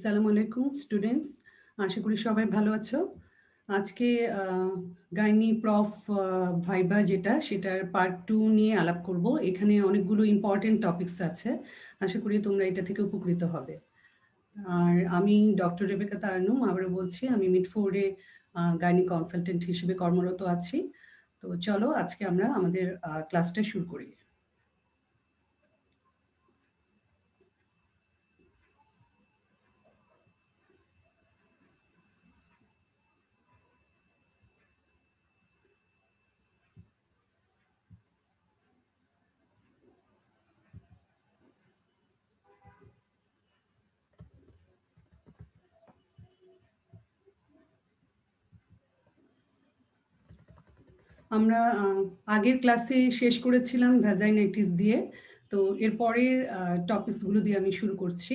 আসসালামু আলাইকুম স্টুডেন্টস, আশা করি সবাই ভালো আছো। আজকে গাইনি প্রফ ভাইবা সেটার পার্ট 2 নিয়ে আলাপ করব। এখানে অনেকগুলো ইম্পর্টেন্ট টপিকস আছে, আশা করি তোমরা এটা থেকে উপকৃত হবে। আর আমি ডক্টর রেবেকা তারনুম আবারও বলছি, আমি মিডফোর্ডে গাইনি কনসালটেন্ট হিসেবে কর্মরত আছি। তো চলো আজকে আমরা আমাদের ক্লাসটা শুরু করি। আমরা আগের ক্লাসে শেষ করেছিলাম ভ্যাজাইনাইটিস দিয়ে। তো এরপরের টপিকসগুলো দিয়ে আমি শুরু করছি।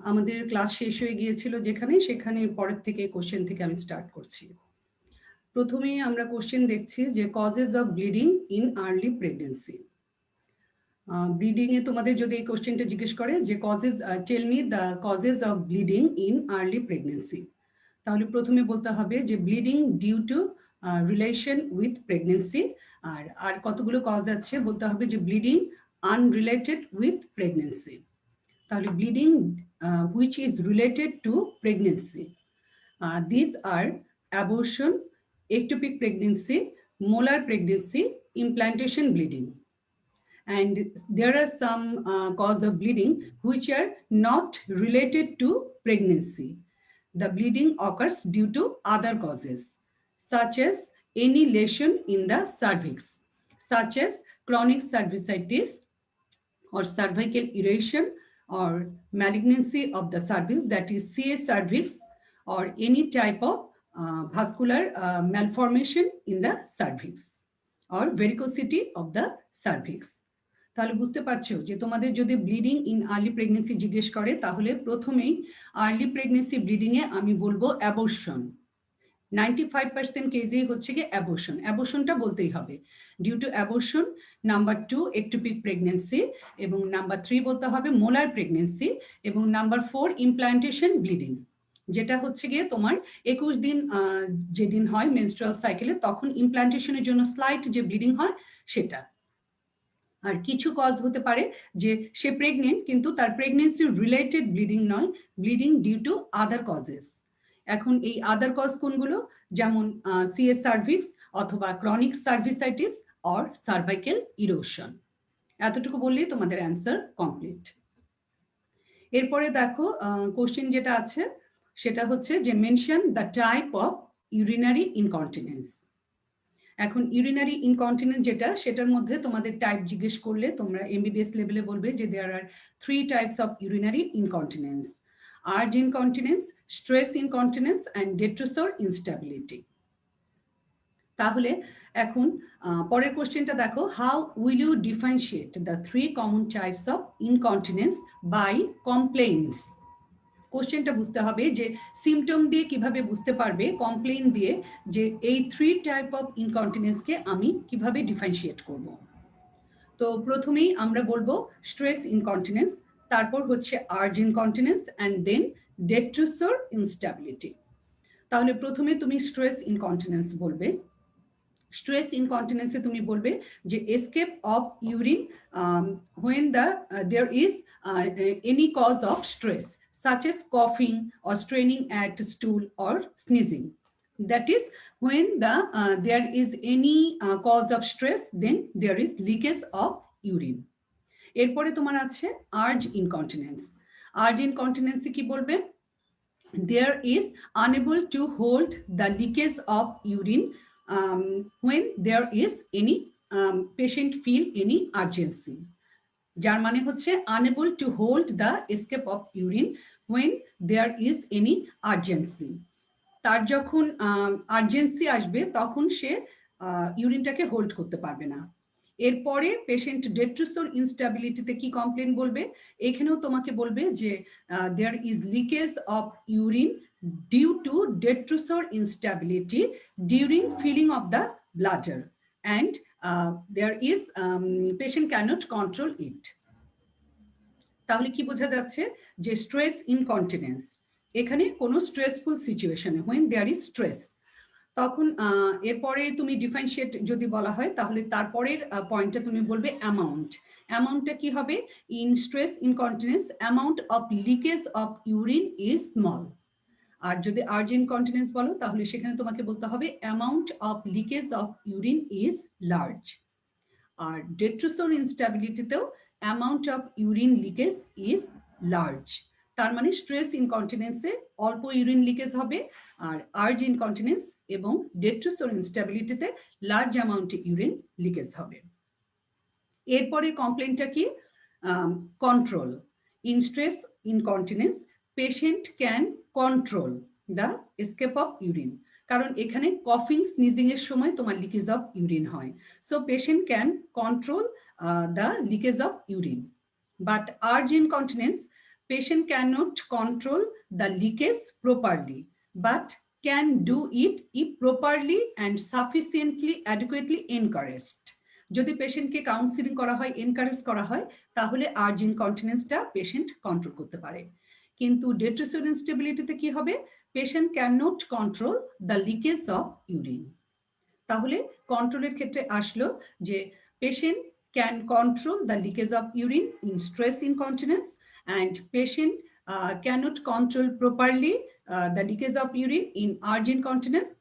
আমাদের ক্লাস শেষ হয়ে গিয়েছিল সেখানে পরের থেকে কোশ্চেন থেকে আমি স্টার্ট করছি। প্রথমে আমরা কোশ্চেন দেখছি যে causes of bleeding in early pregnancy. ব্লিডিংয়ে তোমাদের যদি এই কোশ্চেনটা জিজ্ঞেস করে যে tell me the causes of bleeding in early pregnancy, তাহলে প্রথমে বলতে হবে যে bleeding due to relation with pregnancy. আর কতগুলো কজ আছে বলতে হবে যে ব্লিডিং আনরিলেটেড উইথ প্রেগনেন্সি। তাহলে bleeding which is related to pregnancy, this are abortion, ectopic pregnancy, molar pregnancy, implantation bleeding. And there are some cause of bleeding which are not related to pregnancy. The bleeding occurs due to other causes, such as any lesion in the cervix, such as chronic cervicitis or cervical erosion or malignancy of the cervix, that is CA cervix, or any type of vascular malformation in the cervix or varicosity of the cervix. তাহলে বুঝতে পারছো যে তোমাদের যদি bleeding in early pregnancy জিজ্ঞেস করে তাহলে প্রথমেই আর্লি প্রেগনেন্সি ব্লিডিংয়ে আমি বলবো অ্যাবর্শন। 95% কেসেই হচ্ছে গিয়ে অ্যাবর্শন, অ্যাবর্শনটা বলতেই হবে। Due to abortion, number 2 ectopic pregnancy, এবং নাম্বার 3 বলতে হবে মোলার প্রেগনেন্সি, এবং নাম্বার 4 ইমপ্লান্টেশন ব্লিডিং, যেটা হচ্ছে গিয়ে তোমার 21 দিন যেদিন হয় মেনস্ট্রুয়াল সাইকেলে তখন ইমপ্লান্টেশনের জন্য স্লাইট যে ব্লিডিং হয় সেটা। আর কিছু কজ হতে পারে যে সে প্রেগনেন্ট কিন্তু তার প্রেগনেন্সি রিলেটেড ব্লিডিং নয়, bleeding due to other causes. এখন এই আদার কজ কোনগুলো, যেমন সিএস সার্ভিক্স অথবা chronic cervicitis or cervical erosion. এতটুকু বললেই তোমাদের অ্যান্সার কমপ্লিট। এরপরে দেখো কোশ্চেন যেটা আছে সেটা হচ্ছে যে mention the type of urinary incontinence. এখন ইউরিনারি ইনকন্টিনেন্স সেটার মধ্যে তোমাদের টাইপ জিজ্ঞেস করলে তোমরা এমবিবিএস লেভেলে বলবে যে there are 3 types of urinary incontinence: urge incontinence, stress incontinence and detrusor instability. তাহলে এখন পরের কোশ্চেনটা দেখো, how will you differentiate the 3 common types of incontinence by complaints. কোশ্চেনটা বুঝতে হবে যে সিমটম দিয়ে কিভাবে বুঝতে পারবে কমপ্লেইন দিয়ে যে এই 3 টাইপ অফ ইনকন্টিনেন্সকে আমি কিভাবে ডিফারেন্সিয়েট করব। তো প্রথমেই আমরা বলবো স্ট্রেস ইনকন্টিনেন্স, তারপর হচ্ছে urge incontinence and then detrusor instability. তাহলে প্রথমে তুমি স্ট্রেস ইনকন্টিনেন্স বলবে। স্ট্রেস ইনকন্টিনেন্সে তুমি বলবে যে escape of urine when there is any cause of stress such as coughing or straining at stool or sneezing. That is when there is any cause of stress, then there is leakage of urine. এরপরে তোমার আছে urge incontinence. Urge ইনকন্টিনেন্সে কি বলবে, there is unable to hold the leakage of urine when there is any patient feel any urgency. যার মানে হচ্ছে unable to hold the escape of urine when there is any urgency. তার যখন urgency আসবে তখন সে ইউরিনটাকে hold করতে পারবে না। এরপরে পেশেন্ট ডেট্রোসোর ইনস্টেবিলিটিতে কি কমপ্লেন বলবে, এখানেও তোমাকে বলবে যে there is leakage of urine due to detrusor instability during filling of the bladder and there is patient cannot control it. তাহলে কি বোঝা যাচ্ছে যে স্ট্রেস ইনকন্টিনেন্স, এখানে কোনো স্ট্রেসফুল সিচুয়েশনে হোয়েন দেয়ার ইজ স্ট্রেস, তখন এরপরে তুমি ডিফারেন্সিয়েট যদি বলা হয় তাহলে তারপরের পয়েন্টটা তুমি বলবে অ্যামাউন্ট। অ্যামাউন্টটা কি হবে? In stress incontinence amount of leakage of urine is small. আর যদি আর্জ ইনকন্টিনেন্স বলো তাহলে সেখানে তোমাকে বলতে হবে amount of leakage of urine is large. আর ডেট্রোসোন ইনস্ট্যাবিলিটিতেও amount of urine leakage is large. তার মানে স্ট্রেস ইনকন্টিনেন্সে অল্প ইউরিন লিকেজ হবে, আর আর্জ ইনকন্টিনেন্স এবং ডেট্রোসোন ইনস্ট্যাবিলিটিতে লার্জ অ্যামাউন্টে ইউরিন লিকেজ হবে। এরপরে কমপ্লেনটা কি? Control. In stress incontinence patient can control the escape of urine, কারণ এখানে কফিং স্নিজিং এর সময় তোমার লিকেজ অফ ইউরিন হয়। So patient can control the leakage of urine. But urge incontinence patient can not control the leakage properly, but can do it if properly and sufficiently adequately encouraged. যদি পেশেন্টকে counselling করা হয়, encourage করা হয়, তাহলে urge ইনকন্টিনেন্সটা patient control করতে পারে। কিন্তু ডেট্রোসোন ইনস্টেবিলিটিতে কি হবে? Patient can not control the leakage of urine. তাহলে কন্ট্রোলের ক্ষেত্রে আসলো যে patient can control the leakage of urine in stress incontinence and patient cannot control properly the leakage of urine in urge incontinence,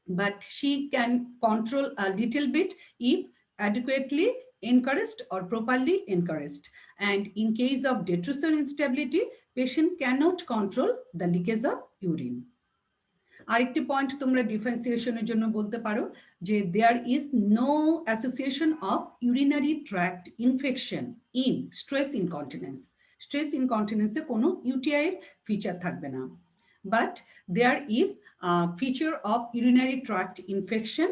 but she can control a little bit if adequately encouraged or properly encouraged. And in case of detrusor instability, patient cannot control the leakage of urine. আরেকটি point তোমরা ডিফারেন্সিয়েশনের জন্য বলতে পারো যে there is no association of urinary tract infection in stress incontinence. Stress ইনকন্টিনেন্সে কোনো UTI এর ফিচার থাকবে না, but there is feature of urinary tract infection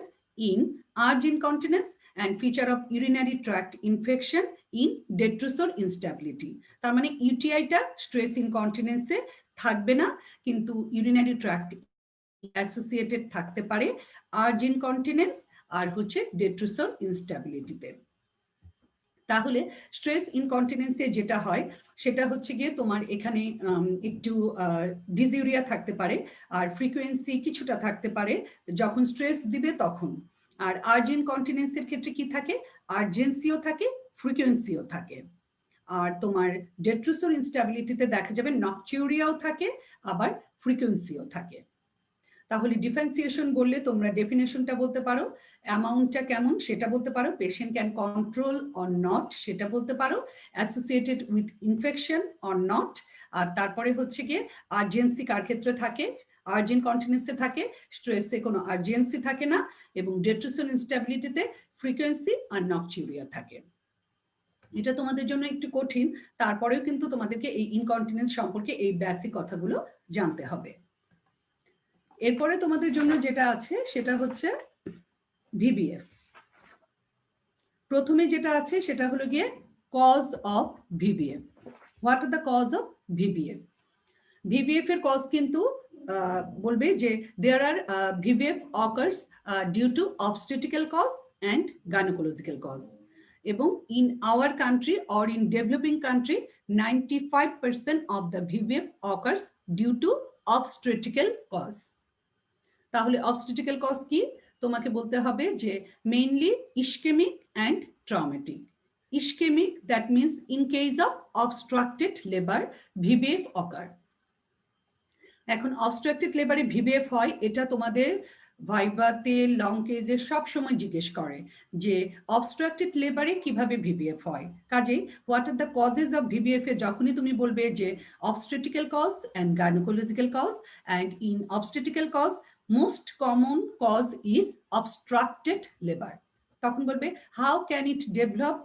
in urge incontinence and feature of urinary tract infection in detrusor instability. তার মানে ইউটিআইটা stress ইনকন্টিনেন্সে থাকবে না, কিন্তু ইউরিনারি ট্র্যাক্ট অ্যাসোসিয়েটেড থাকতে পারে আর্জ ইনকন্টিনেন্স আর হচ্ছে ডেট্রোসোর ইনস্ট্যাবিলিটিতে। তাহলে স্ট্রেস ইনকন্টিনেন্সে যেটা হয় সেটা হচ্ছে গিয়ে তোমার এখানে একটু ডিসইউরিয়া থাকতে পারে, আর ফ্রিকোয়েন্সি কিছুটা থাকতে পারে যখন স্ট্রেস দিবে তখন। আর আর্জ ইনকন্টিনেন্সের ক্ষেত্রে কি থাকে? আর্জেন্সিও থাকে, ফ্রিকোয়েন্সিও থাকে। আর তোমার ডেট্রোসোর ইনস্ট্যাবিলিটিতে দেখা যাবে নকচিউরিয়াও থাকে, আবার ফ্রিকোয়েন্সিও থাকে। তাহলে ডিফারেন্সিয়েশন বললে তোমরা ডেফিনেশনটা বলতে পারো, অ্যামাউন্টটা কেমন সেটা বলতে পারো, patient can control or not সেটা বলতে পারো, associated with infection or not, আর তারপরে হচ্ছে গিয়ে আর্জেন্সি কার ক্ষেত্রে থাকে? আর্জ ইনকন্টিনেন্সে থাকে, স্ট্রেসে কোনো আর্জেন্সি থাকে না, এবং ডেট্রোসোর ইনস্ট্যাবিলিটিতে ফ্রিকোয়েন্সি আর নকচিউরিয়া থাকে। এটা তোমাদের জন্য একটু কঠিন, তারপরেও কিন্তু তোমাদেরকে এই ইনকন্টিনেন্স সম্পর্কে এই বেসিক কথাগুলো জানতে হবে। এরপরে তোমাদের জন্য যেটা আছে সেটা হচ্ছে ভিবিএফ। প্রথমে যেটা আছে সেটা হলো গিয়ে cause of VBF. What are the cause of VBF? VBF এর কজ কিন্তু বলবে যে there are VBF occurs due to obstetrical cause and gynaecological cause, এবং in our country or in developing country 95% of the VBF occurs due to obstetrical cause. তাহলে obstetrical cause কি? তোমাকে বলতে হবে যে mainly ischaemic and traumatic. Ischaemic, that means in case of obstructed labour VBF occur. এখন obstructed লেবারে ভিবিএফ হয়, এটা তোমাদের ভাইভাতে লং কেজে সব সময় জিজ্ঞেস করে যে অবস্ট্রাক্টেড লেবারে কিভাবে ভিবিএফ হয়। কাজে what are the causes of VBF এ যখনই তুমি বলবে যে obstetrical cause and gynaecological cause, and in obstetrical cause most common cause is obstructed labor, তখন বলবে how can it develop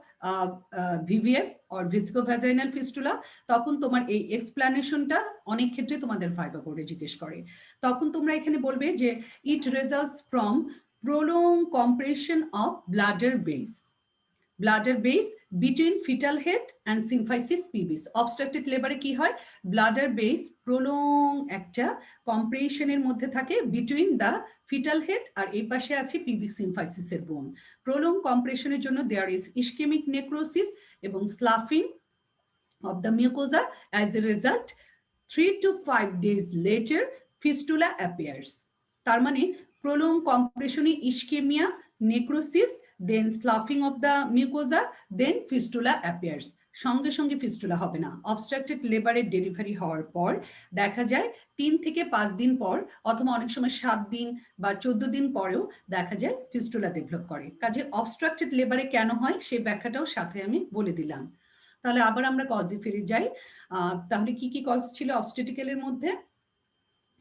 VVF or vesicovaginal fistula। তখন তোমার এই এক্সপ্লেনেশনটা অনেক ক্ষেত্রে তোমাদের ভাইভা বোর্ডে জিজ্ঞেস করে। তখন তোমরা এখানে বলবে যে it results from prolonged compression of bladder base between fetal head and symphysis pubis। obstructed labor কি হয়? bladder base prolong একটা কম্প্রেশনের মধ্যে থাকে between the fetal head আর এই পাশে আছে pubic symphysis এর বোন। prolong compressionের জন্য there is ischemic necrosis এবং sloughing of the mucosa. As a result, 3 to 5 days later, fistula appears. তার মানে prolonged compression ischemia, necrosis, then sloughing of the mucosa, then fistula appears. সঙ্গে সঙ্গে fistula হবে না। অবস্ট্রাক্টেড লেবারের delivery হওয়ার পর দেখা যায় 3 থেকে 5 দিন পর অথবা অনেক সময় 7 দিন বা 14 দিন পরেও দেখা যায় ফিস্টুলা ডেভেলপ করে। কাজে অবস্ট্রাক্টেড লেবারে কেন হয় সেই ব্যাখ্যাটাও সাথে আমি বলে দিলাম। তাহলে আবার আমরা কজে ফিরে যাই। তাহলে কি কি কজ ছিল অবস্টেটিক্যালের মধ্যে?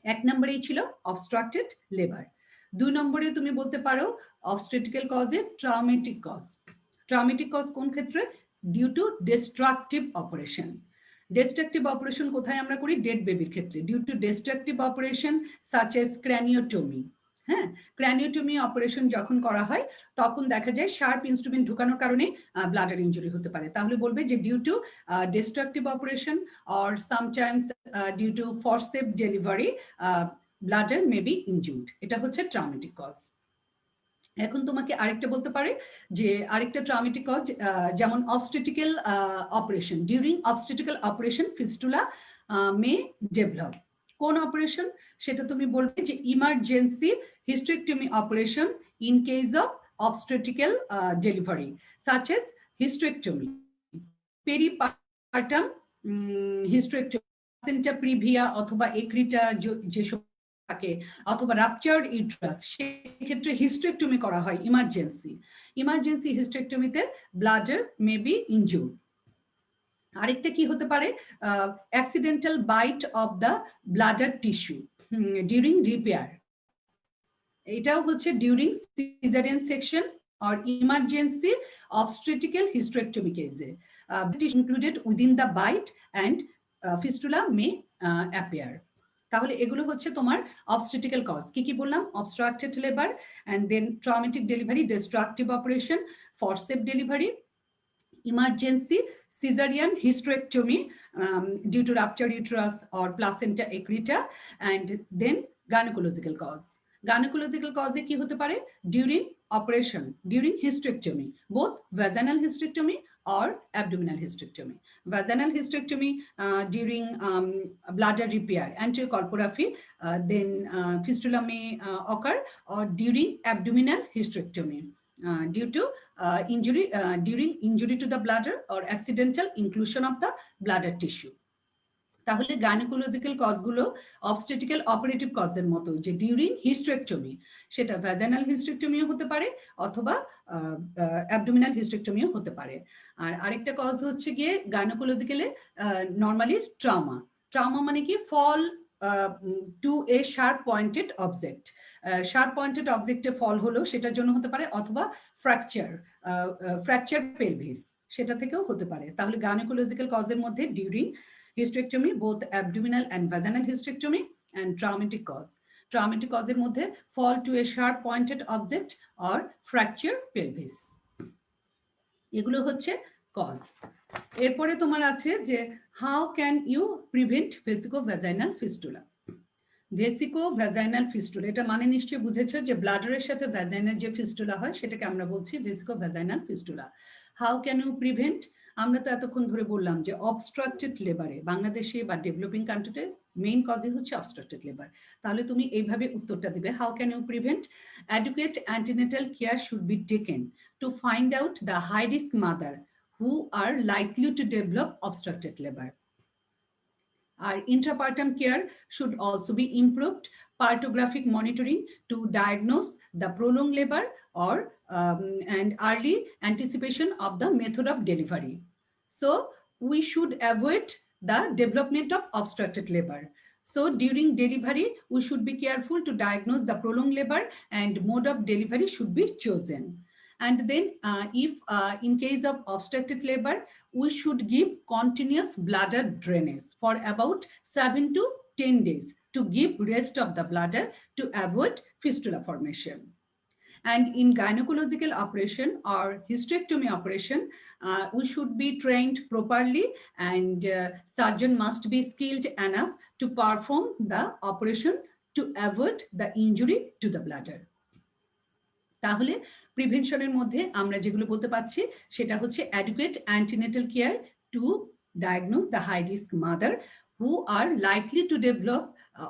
1 নম্বরেই ছিল অবস্ট্রাক্টেড লেবার। 2 নম্বরে তুমি বলতে পারো অবস্টেটিক্যাল কজে ট্রমেটিক কজ। ট্রমেটিক কজ কোন ক্ষেত্রে? Due to destructive operation. Destructive operation কোথায় আমরা করি? ডেড বেবির ক্ষেত্রে। Due to destructive operation such as craniotomy. হ্যাঁ, ক্র্যানিওটমি অপারেশন যখন করা হয় তখন দেখা যায় শার্প ইনস্ট্রুমেন্ট ঢুকানোর কারণে ব্লাডার ইনজুরি হতে পারে। তাহলে বলবে যে due to destructive operation or sometimes due to forcep delivery bladder may be injured. এটা হচ্ছে ট্রমেটিক কজ। এখন তোমাকে আরেকটা বলতে পারে যে আরেকটা ট্রমেটিক কজ, যেমন অবস্টেটিক্যাল অপারেশন। ডিউরিং অবস্টেটিক্যাল অপারেশন ফিস্টুলা মে ডেভেলপ। কোন অপারেশন? সেটা তুমি বলবে যে emergency hysterectomy operation in case of obstetrical delivery such as hysterectomy, peripartum hysterectomy, placenta previa অথবা এক্রিটা যেসব থাকে অথবা রাপচার্ড ইউট্রাস, সেক্ষেত্রে হিস্টেরেক্টমি করা হয় ইমার্জেন্সি। ইমার্জেন্সি হিস্টেরেক্টমিতে ব্লাডার মে বি ইনজুর্ড। আরেকটা কি হতে পারে? Accidental bite of the bladder tissue during repair. এটাও হচ্ছে during caesarean section or emergency obstetrical hysterectomy case. It is included within the bite and fistula may appear. তাহলে এগুলো হচ্ছে তোমার অবস্টেটিক্যাল কজ। কি কি বললাম? Obstructed labour, and then traumatic delivery, destructive operation, forceps delivery, emergency cesarean hysterectomy due to ruptured uterus or placenta accreta, and then gynecological cause. Gynecological cause কি হতে পারে? During operation, during hysterectomy, both vaginal hysterectomy or abdominal hysterectomy. Vaginal hysterectomy during bladder repair, angiography, then fistula may occur, or during abdominal hysterectomy due to injury, during injury to the bladder or accidental inclusion of the bladder tissue. তাহলে gynaecological কজগুলো অবস্টেটিক্যাল operative কজের মতো, যে during hysterectomy, সেটা vaginal হিস্টেরেক্টমিও হতে পারে অথবা abdominal হিস্টেরেক্টমিও হতে পারে। আর আরেকটা কজ হচ্ছে গিয়ে গাইনোকোলজিক্যালে নর্মালি ট্রমা। ট্রমা মানে কি? Fall to a sharp pointed object. Sharp pointed অবজেক্টে ফল হলো, সেটার জন্য হতে পারে, অথবা ফ্র্যাকচার পেলভিস, সেটা থেকেও হতে পারে। তাহলে গাইনোকোলজিক্যাল কজের মধ্যে during hysterectomy, both abdominal and vaginal hysterectomy, and traumatic cause. Traumatic cause এর মধ্যে fall to a sharp pointed object or fracture pelvis. এগুলো হচ্ছে কজ। এরপরে তোমার আছে যে how can you prevent vesico-vaginal fistula? Vesico-vaginal fistula, এটা মানে নিশ্চয়ই বুঝেছো যে ব্লাডারের সাথে ভ্যাজাইনাল যে ফিস্টুলা হয় সেটাকে আমরা বলছি vesico-vaginal fistula. How can you prevent? আমরা তো এতক্ষণ ধরে বললাম যে অবস্ট্রাক্টেড লেবারে বাংলাদেশে বা ডেভেলপিং কান্ট্রিতে মেইন কজই হচ্ছে অবস্ট্রাক্টেড লেবার। তাহলে তুমি এইভাবে উত্তরটা দিবে, how can you prevent? Adequate antenatal care should be taken to find out the high risk mother who are likely to develop obstructed labor. Our intrapartum care should also be improved. Partographic monitoring to diagnose the prolonged labor or and early anticipation of the method of delivery. So we should avoid the development of obstructed labor. So during delivery, we should be careful to diagnose the prolonged labor, and mode of delivery should be chosen. And then if in case of obstructed labor, we should give continuous bladder drainage for about 7 to 10 days to give rest of the bladder to avoid fistula formation. And in gynecological operation or hysterectomy operation, we should be trained properly, and surgeon must be skilled enough to perform the operation to avoid the injury to the bladder. তাহলে প্রিভেনশনের মধ্যে আমরা যেগুলো বলতে পারছি সেটা হচ্ছে adequate antenatal care to diagnose the high-risk mother who are likely to develop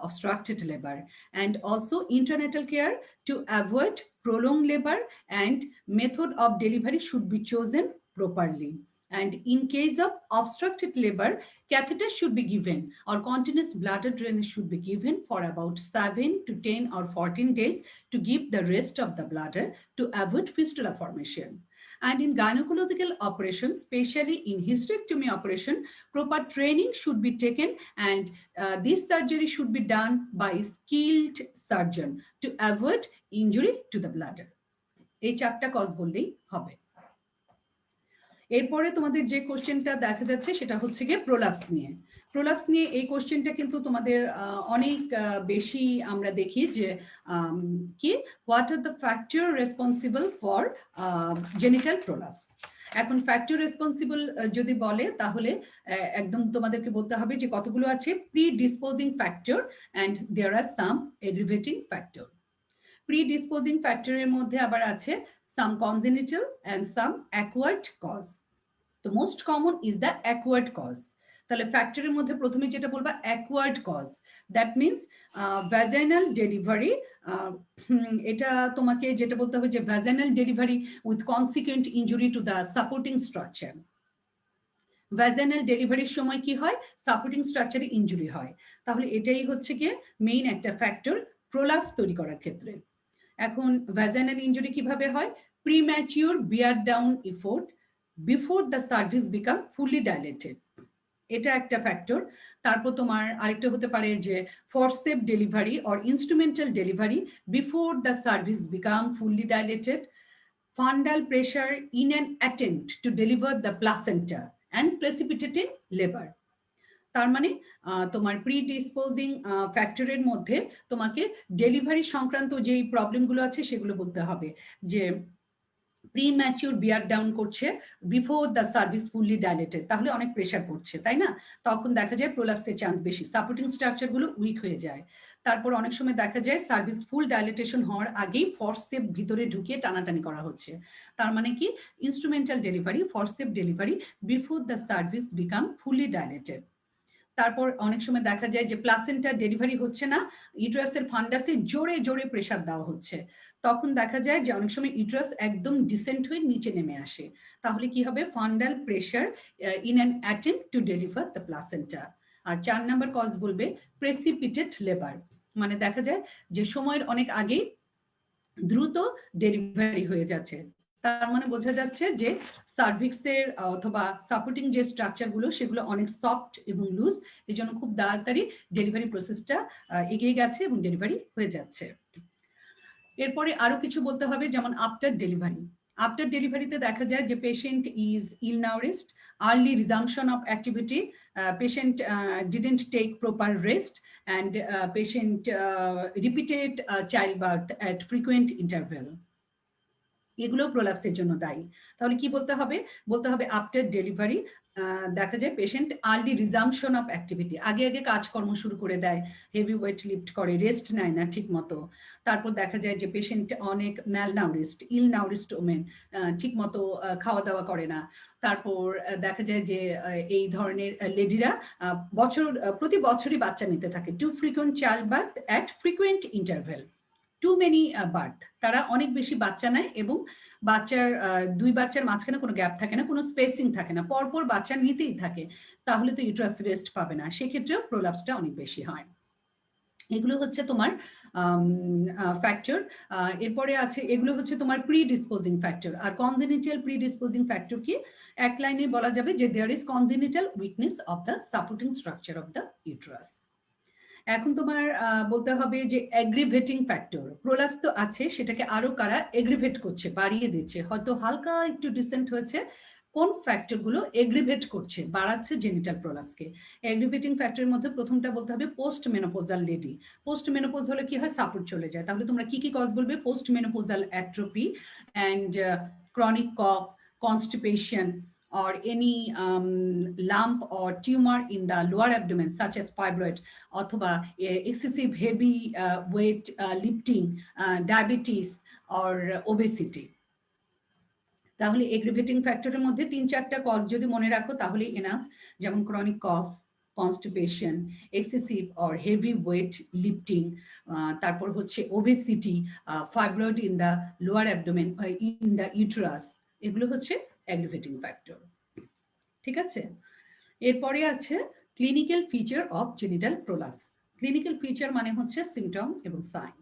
obstructed labor, and also intranatal care to avoid prolonged labor, and method of delivery should be chosen properly. And in case of obstructed labor, catheter should be given or continuous bladder drainage should be given for about 7 to 10 or 14 days to give the rest of the bladder to avoid fistula formation. And in gynecological operations, especially in hysterectomy operation, proper training should be taken, and this surgery should be done by a skilled surgeon to avoid injury to the bladder. এই চারটা cause বললেই হবে। এরপরে তোমাদের যে কোশ্চেনটা দেখা যাচ্ছে সেটা হচ্ছে গিয়ে প্রোলাপস নিয়ে। প্রোলাপস নিয়ে এই কোশ্চেনটা কিন্তু তোমাদের অনেক বেশি আমরা দেখি যে কি what are the factor responsible for genital prolapse. এখন ফ্যাক্টর রেসপন্সিবল যদি বলে তাহলে একদম তোমাদেরকে বলতে হবে যে কতগুলো আছে predisposing factor and there are some aggravating factor. Predisposing ফ্যাক্টরের মধ্যে আবার আছে some congenital and some acquired cause. The most common is the acquired cause. তাহলে ফ্যাক্টরের মধ্যে প্রথমে যেটা বলবা acquired cause, that means vaginal delivery, এটা তোমাকে যেটা বলতে হবে যে vaginal delivery with consequent injury to the supporting structure. vaginal ডেলিভারির সময় কি হয়, সাপোর্টিং স্ট্রাকচারে ইনজুরি হয়, তাহলে এটাই হচ্ছে কি মেইন একটা ফ্যাক্টর প্রোলাপস তৈরি করার ক্ষেত্রে। এখন vaginal ইনজুরি কিভাবে হয়, premature bear down effort before the cervix become fully dilated, এটা একটা ফ্যাক্টর। তারপর তোমার আরেকটা হতে পারে যে forceps delivery or instrumental delivery before the cervix become fully dilated, fundal pressure in an attempt to deliver the placenta and precipitating labour. তার মানে তোমার প্রিডিসপোজিং ফ্যাক্টরের মধ্যে তোমাকে ডেলিভারি সংক্রান্ত যেই প্রবলেমগুলো আছে সেগুলো বলতে হবে, যে প্রিম্যাচিউর বিয়ার ডাউন করছে before the service fully dilated, তাহলে অনেক প্রেশার পড়ছে, তাই না, তখন দেখা যায় প্রোলাপসের চান্স বেশি, সাপোর্টিং স্ট্রাকচারগুলো উইক হয়ে যায়। তারপর অনেক সময় দেখা যায় সার্ভিস ফুল ডাইলেটেশন হওয়ার আগেই ফরসেপ ভিতরে ঢুকিয়ে টানাটানি করা হচ্ছে, তার মানে কি instrumental delivery, forcep delivery before the cervix become fully dilated. তারপর অনেক সময় দেখা যায় যে প্লাসেন্টা ডেলিভারি হচ্ছে না, ইউটেরাসের ফান্ডাসে জোরে জোরে প্রেসার দেওয়া হচ্ছে, তখন দেখা যায় যে অনেক সময় ইউটেরাস একদম ডিসেন্ট হয়ে নিচে নেমে আসে, তাহলে কি হবে fundal pressure in an attempt to deliver the placenta. আর 4 নাম্বার কজ বলবে প্রেসিপিটেড লেবার, মানে দেখা যায় যে সময়ের অনেক আগেই দ্রুত ডেলিভারি হয়ে যাচ্ছে, তার মানে বোঝা যাচ্ছে যে সার্ভিক্সের অথবা সাপোর্টিং যে স্ট্রাকচারগুলো সেগুলো অনেক সফট এবং লুজ, এই জন্য খুব তাড়াতাড়ি ডেলিভারি প্রসেসটা এগিয়ে গেছে এবং ডেলিভারি হয়ে যাচ্ছে। এরপরে আরো কিছু বলতে হবে, যেমন আফটার ডেলিভারি। আফটার ডেলিভারিতে দেখা যায় যে patient is ill nourished, early resumption of activity, patient didn't take proper rest, and patient repeated child birth at frequent interval, এগুলো প্রোলাপসের জন্য দায়ী। তাহলে কি বলতে হবে, বলতে হবে আফটার ডেলিভারি দেখা যায় patient early resumption of activity, আগে আগে কাজকর্ম শুরু করে দেয়, হেভি ওয়েট লিফট করে, রেস্ট নেয় না ঠিক মতো। তারপর দেখা যায় যে পেশেন্ট অনেক ম্যালনাউরিস্ট, ইল নাউরিস্ট ওমেন, ঠিক মতো খাওয়া দাওয়া করে না। তারপর দেখা যায় যে এই ধরনের লেডিরা প্রতি বছরই বাচ্চা নিতে থাকে, too frequent child birth at frequent interval, too many birth, তারা অনেক বেশি বাচ্চা নেয় এবং বাচ্চার দুই বাচ্চার মাঝখানে কোনো গ্যাপ থাকে না, কোনো স্পেসিং থাকে না, পরপর বাচ্চা নিতেই থাকে, তাহলে তো ইউটেরাস রেস্ট পাবে না, সেক্ষেত্রেও প্রোলাপসটা অনেক বেশি হয়। এগুলো হচ্ছে তোমার ফ্যাক্টর। এরপরে আছে এগুলো হচ্ছে তোমার প্রিডিসপোজিং ফ্যাক্টর। আর কনজেনিটাল প্রিডিসপোজিং ফ্যাক্টর কি, এক লাইনে বলা যাবে যে there is congenital weakness of the supporting structure of the uterus. এখন তোমার বলতে হবে যে এগ্রিভেটিং ফ্যাক্টর, প্রোলাপস তো আছে, সেটাকে আরো কারা এগ্রিভেট করছে, বাড়িয়ে দিচ্ছে, হয়তো হালকা একটু ডিসেন্ট হয়েছে, কোন ফ্যাক্টরগুলো এগ্রিভেট করছে, বাড়াচ্ছে জেনিটাল প্রোলাপসকে। এগ্রিভেটিং ফ্যাক্টরের মধ্যে প্রথমটা বলতে হবে post menopausal lady. Post menopause হলে কি হয়, সাপোর্ট চলে যায়, তাহলে তোমরা কি কি কজ বলবে, post menopausal atrophy and chronic cough, constipation, or any lump or tumor in the lower abdomen such as fibroid, অথবা excessive heavy weight lifting, diabetes or obesity. তাহলে এগ্রিভেটিং ফ্যাক্টরের মধ্যে ৩-৪টা কজ যদি মনে রাখো তাহলেই এনাফ, যেমন chronic cough, constipation, excessive or heavy weight lifting, তারপর হচ্ছে obesity, fibroid in the lower abdomen, in the uterus, এগুলো হচ্ছে অ্যাগ্রিভেটিং ফ্যাক্টর। ঠিক আছে, এরপরে আছে clinical feature of genital prolapse. Clinical feature মানে হচ্ছে সিমটম এবং সাইন।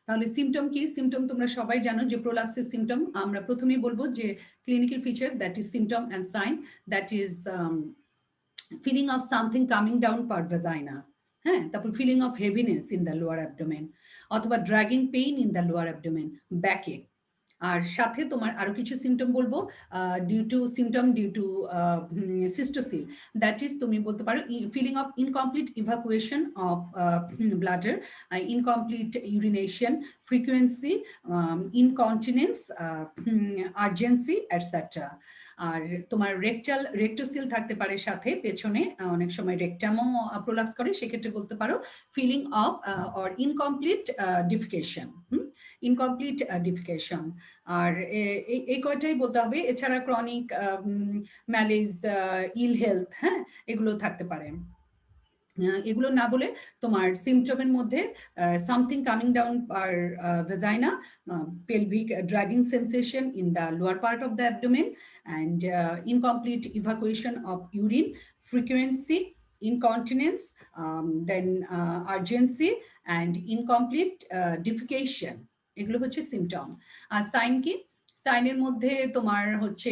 তাহলে সিমটম কি? সিমটম তোমরা সবাই জানো যে প্রোলাপসের সিমটম আমরা প্রথমেই বলবো যে clinical feature, that is symptom and sign, that is feeling of something coming down per vagina, হ্যাঁ, তারপর feeling of heaviness in the lower abdomen, অথবা dragging pain in the lower abdomen, backache। আর সাথে তোমার আরো কিছু সিমটম বলবো due to cystocele, that is তুমি বলতে পারো feeling of incomplete evacuation of bladder, incomplete urination, frequency, incontinence, urgency etcetera. আর তোমার রেক্টোসিল থাকতে পারে সাথে পেছনে, অনেক সময় রেকটামও প্রোলাপস করে, সেক্ষেত্রে বলতে পারো feeling of or incomplete defecation, incomplete defecation. আর এই কয়টাই বলতে হবে। এছাড়া ক্রনিক ম্যালেজ, ইল হেলথ, হ্যাঁ, এগুলো থাকতে পারে। এগুলো না বলে তোমার সিমটমের মধ্যে something coming down per vagina, pelvic dragging sensation in the lower part of the abdomen, and incomplete evacuation of urine, frequency, incontinence, then urgency and incomplete defecation, এগুলো হচ্ছে সিমটম। আর সাইন কি? সাইনের মধ্যে তোমার হচ্ছে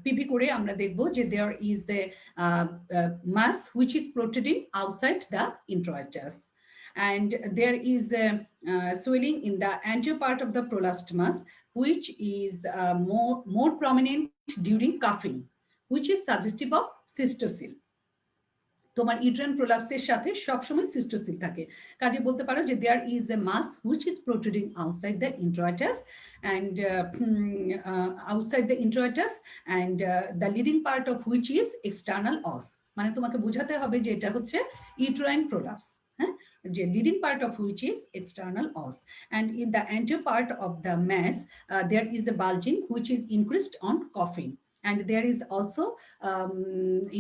পিভি করে আমরা দেখব যে there is a mass which is protruding outside the introitus, and there is a swelling in the anterior part of the prolapsed mass which is more prominent during coughing, which is suggestive of cystocele। তোমার uterine প্রোলাপসের সাথে সবসময় cystocele থাকে, কাজে বলতে পারো যে there is a mass which is protruding outside the introitus and the leading part of which is external os. মানে তোমাকে বোঝাতে হবে যে এটা হচ্ছে ইউট্রাইন প্রোলাপস, হ্যাঁ, যে leading part of which is external os, and in the anterior part of the mass there is a bulging which is increased on coughing, and there is also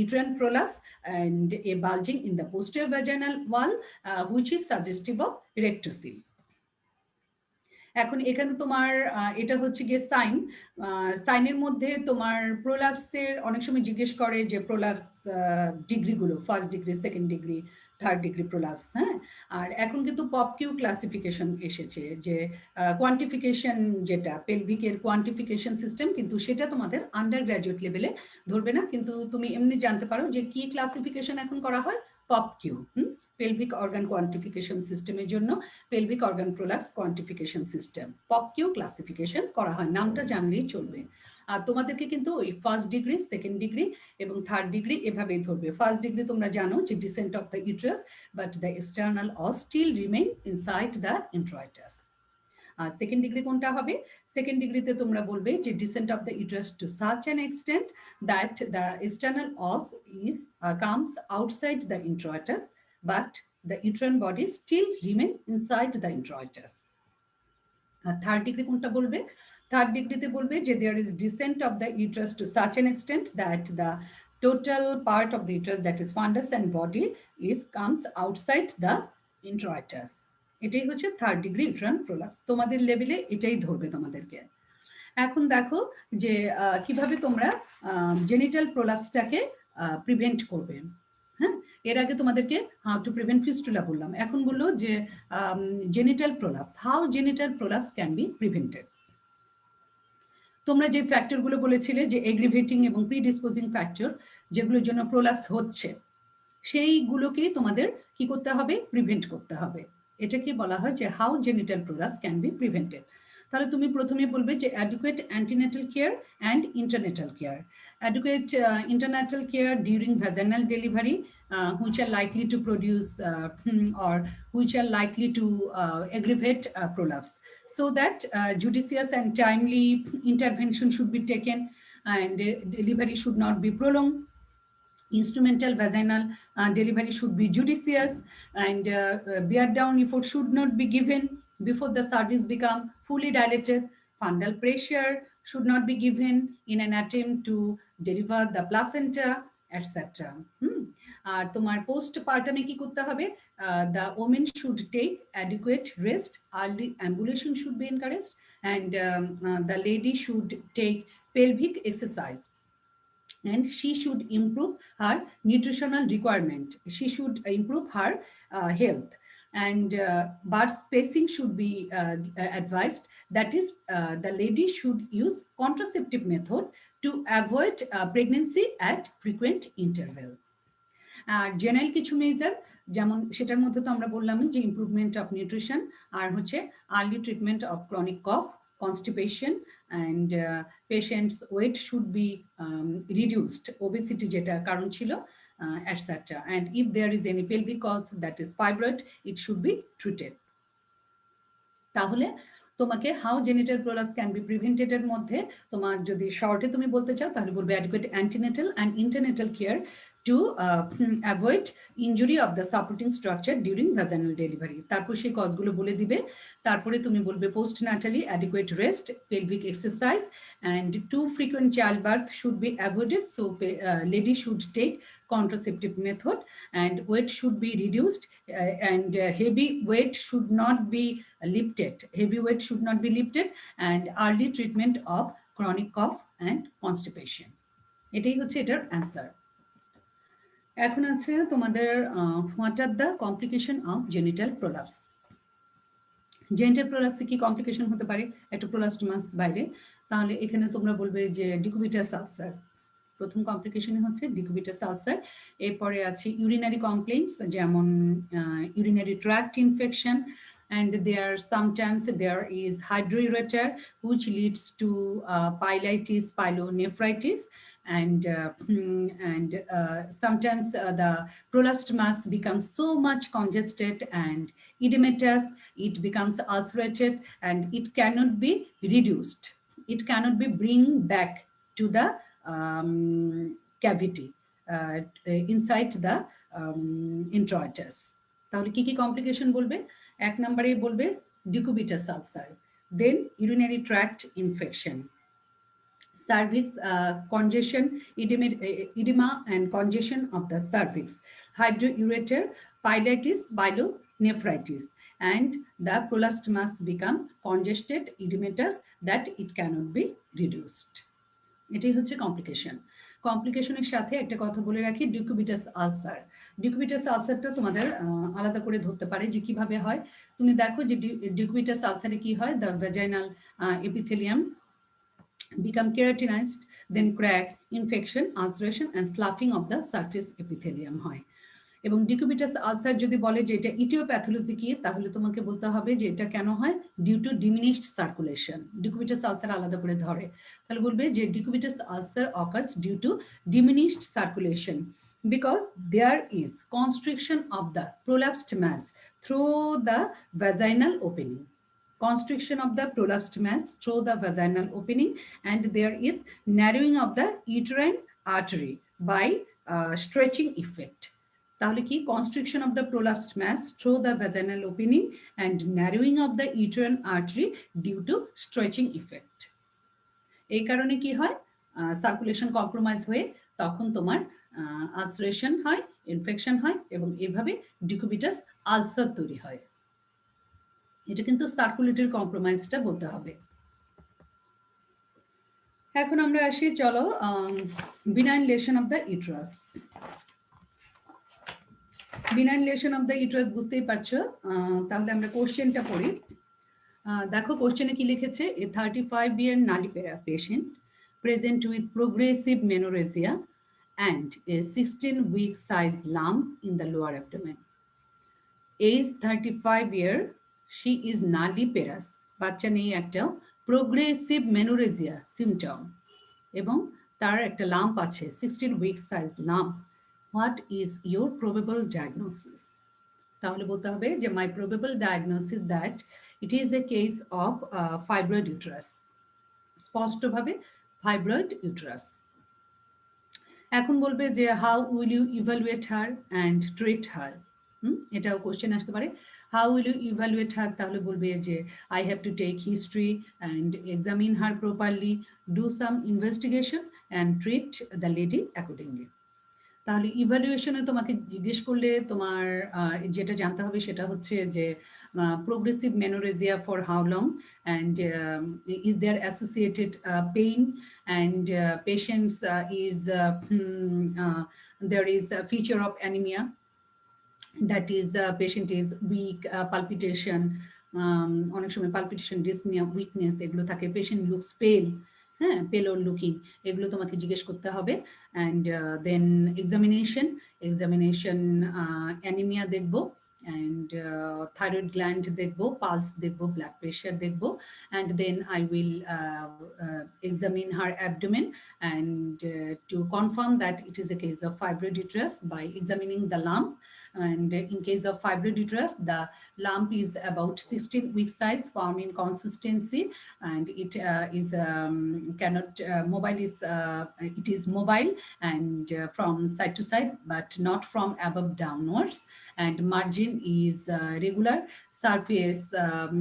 uterine prolapse and a bulging in the posterior vaginal wall which is suggestive of rectocele। এখন এখানে তোমার এটা হচ্ছে গিয়ে sign. সাইনের মধ্যে তোমার প্রোলাপসের অনেক সময় জিজ্ঞেস করে যে প্রোলাপস ডিগ্রিগুলো, first degree, second degree, third degree prolapse, হ্যাঁ। আর এখন কিন্তু পপকিউ ক্লাসিফিকেশন এসেছে, যে কোয়ান্টিফিকেশন, যেটা পেলভিকের কোয়ান্টিফিকেশন সিস্টেম, কিন্তু সেটা তোমাদের আন্ডার গ্র্যাজুয়েট লেভেলে ধরবে না, কিন্তু তুমি এমনি জানতে পারো যে কি ক্লাসিফিকেশন এখন করা হয়, পপকিউ, পেলভিক অর্গান কোয়ান্টিফিকেশন সিস্টেমের জন্য pelvic organ prolapse quantification system, POP-Q classification করা হয়, নামটা জানলেই চলবে। আর তোমাদেরকে কিন্তু ওই ফার্স্ট ডিগ্রি, সেকেন্ড ডিগ্রি এবং থার্ড ডিগ্রি এভাবেই ধরবে। ফার্স্ট ডিগ্রি তোমরা জানো যে descent of the uterus, but the external os still remain inside the introitus. আর সেকেন্ড ডিগ্রি কোনটা হবে? সেকেন্ড ডিগ্রিতে তোমরা বলবে যে descent of the uterus to such an extent that the external os is comes outside the introitus, but the uterine body still remain inside the introitus. Third degree কোনটা বলবে? Third ডিগ্রিতে বলবে যে there is descent of the uterus to such an extent that the total part of the uterus, that is fundus and body, is comes outside the introitus. এটাই হচ্ছে third degree uterine prolapse. তোমাদের লেভেলে এটাই ধরবে তোমাদেরকে। এখন দেখো যে কিভাবে তোমরা জেনিটাল প্রোলাপসটাকে প্রিভেন্ট করবে। হ্যাঁ, এর আগে তোমাদেরকে হাউ টু প্রিভেন্ট ফিস্টুলা বললাম, এখন বললো যে genital prolapse, how genital prolapse can be prevented. তোমরা যে ফ্যাক্টরগুলো বলেছিলে যে এগ্রিভেটিং এবং প্রিডিসপোজিং ফ্যাক্টর, যেগুলোর জন্য প্রোলাপস হচ্ছে, সেইগুলোকেই তোমাদের কি করতে হবে? প্রিভেন্ট করতে হবে। এটাকে বলা হয় যে how genital prolapse can be prevented. তাহলে তুমি প্রথমে বলবে যে adequate antenatal care and intranatal care. Adequate intranatal care during vaginal delivery which are likely to produce or which are likely to aggravate prolapse, so that judicious and timely intervention should be taken and delivery should not be prolonged. Instrumental vaginal delivery should be judicious, and bear down effort should not be given before the cervix become fully dilated. Fundal pressure, should not be given in an attempt to deliver the placenta, etc. আর তোমার পোস্টপার্টামে কি করতে হবে? The woman should take adequate rest, early ambulation should be encouraged, and the lady should take pelvic exercise, and she should improve her nutritional requirement. She should improve her health, and birth spacing should be advised. That is, the lady should use contraceptive method to avoid pregnancy at frequent interval. আর general কিছু measure, যেমন সেটার মধ্যে তো আমরা বললামই যে improvement of nutrition, আর হচ্ছে early treatment of chronic cough, constipation, and patient's weight should be reduced, obesity যেটা কারণ ছিল, etc. And if there is any pelvic cause, that is fibroid, it should be treated. তাহলে তোমাকে how genital prolapse can be prevented এর মধ্যে তোমার যদি শর্টে তুমি বলতে চাও তাহলে বলবে adequate antenatal and intranatal care to avoid injury of the supporting structure during vaginal delivery. তারপর সেই কজগুলো বলে দিবে, তারপরে তুমি বলবে postnatally adequate rest, pelvic exercise, and too frequent childbirth should be avoided, so lady should take contraceptive method, and weight should be reduced, and heavy weight should not be lifted, and early treatment of chronic cough and constipation. এটাই হচ্ছে এটার answer. এখন আছে তোমাদের what are the complication of genital prolapse. Genital প্রোলাপসে কি complication হতে পারে একটা প্রোলাস্টোমাস বাইরে? তাহলে এখানে তোমরা বলবে যে ডিকুবিটাস আলসার, প্রথম কমপ্লিকেশন হচ্ছে ডিকুবিটাস আলসার। এরপরে আছে ইউরিনারি কমপ্লেইন্টস, যেমন urinary tract infection, and sometimes there is hydroureter, which leads to pyelitis, pyelonephritis, and sometimes the prolapsed mass becomes so much congested and edematous, it becomes ulcerated, and it cannot be reduced. It cannot be bring back to the cavity inside the introitus. তাহলে কি কি complication বলবে? এক নম্বরে বলবে decubitus ulcer, then urinary tract infection, cervix congestion, edema and congestion of the cervix, hydroureter, pyelitis, pyelonephritis, and the prolapsed mass become congested, edematous, that it cannot be reduced. এটাই হচ্ছে complication. কমপ্লিকেশনের সাথে একটা কথা বলে রাখি, ডিকুবিটাস আলসার। ডিকুবিটাস আলসারটা তোমাদের আলাদা করে ধরতে পারে যে কিভাবে হয়। তুমি দেখো যে ডিকুবিটাস আলসারে কি হয়, the vaginal epithelium become keratinized, then crack, infection, ulceration, and sloughing of the surface epithelium হয়। এবং ডিকুবিটাস আলসার যদি বলে যে এটা ইটিওপ্যাথোলজি কি, তাহলে তোমাকে বলতে হবে যে এটা কেন হয়, due to diminished circulation. Decubitus ulcer আলাদা করে ধরে, তাহলে বলবে যে decubitus ulcer occurs due to diminished circulation because there is constriction of the prolapsed mass through the vaginal opening. Constriction of the prolapsed mass through the vaginal opening, and there is narrowing of the uterine artery by stretching effect. তাহলে কি, constriction of the prolapsed mass through the vaginal opening and narrowing of the uterine artery due to stretching effect. এই কারণে কি হয়, circulation compromise হয়ে তখন তোমার ulceration হয়, ইনফেকশন হয়, এবং এভাবে ডিকুবিটাস আলসার তৈরি হয়। এটা কিন্তু সার্কুলেটরি কম্প্রোমাইজটা বলতে হবে। এখন আমরা আসি, চলো, benign lesion of the uterus. Benign lesion of the uterus বুঝতেই পারছো। তাহলে আমরা কোশ্চেনটা পড়ি। দেখো কোশ্চেনে কি লিখেছে, a 35-year nullipara patient present with progressive menorrhagia and a 16-week size lump in the lower abdomen. Age 35 year, she is nulliparous, বাচ্চা নেই একটা প্রোগ্রেসিভ মেনোরেজিয়া সিমটম, এবং তার একটা লাম্প আছে, 16 week size lump. What is your probable diagnosis? তাহলে বলতে হবে যে my probable diagnosis that it is a case of fibroid uterus, স্পষ্টভাবে fibroid uterus. এখন বলবে যে how will you evaluate her and treat her? এটাও কোশ্চেন আসতে পারে। How will you evaluate her? তাহলে বলবে যে I have to take history and examine her properly, do some investigation and treat the lady accordingly. তাহলে ইভ্যালুয়েশনে তোমাকে জিজ্ঞেস করলে তোমার যেটা জানতে হবে সেটা হচ্ছে যে progressive menorrhagia for how long, and is there associated pain, and patients there is a feature of anemia, that is patient is weak, palpitation, অনেক সময় palpitation, dyspnea, weakness এগুলো থাকে, patient looks pale, হ্যাঁ, পেল লুকিং, এগুলো তোমাকে জিজ্ঞেস করতে হবে। অ্যান্ড দেন এক্সামিনেশন অ্যানিমিয়া দেখবো, অ্যান্ড থাইরয়েড গ্ল্যান্ড দেখবো, পালস দেখবো, ব্লাড প্রেশার দেখবো, and then I will examine her abdomen and to confirm that it is a case of fibroid uterus by examining the lump. And in case of fibroid uterus, the lump is about 16 week size, firm in consistency, and it is cannot mobile is it is mobile and from side to side, but not from above downwards, and margin is regular, surface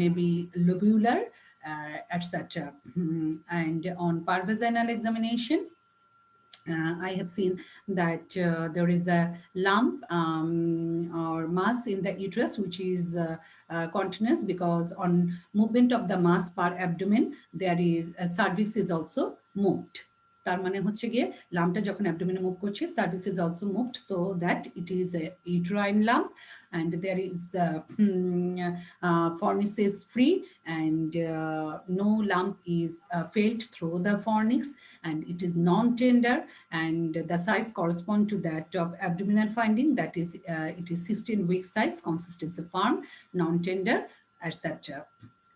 maybe lobular, etc. And on parvaginal examination, I have seen that there is a lump or mass in the uterus which is continuous, because on movement of the mass per abdomen, there is cervix is also moved. তার মানে হচ্ছে গিয়ে লাম্পটা যখন অ্যাবডোমেনে move করছে, service is also moved, so that it is A uterine lump, and there is fornix is free, and no lump is failed through the fornix, and it is non-tender, and the size correspond to that of abdominal finding, that is it is 16 week size, consistency firm, non-tender, etc.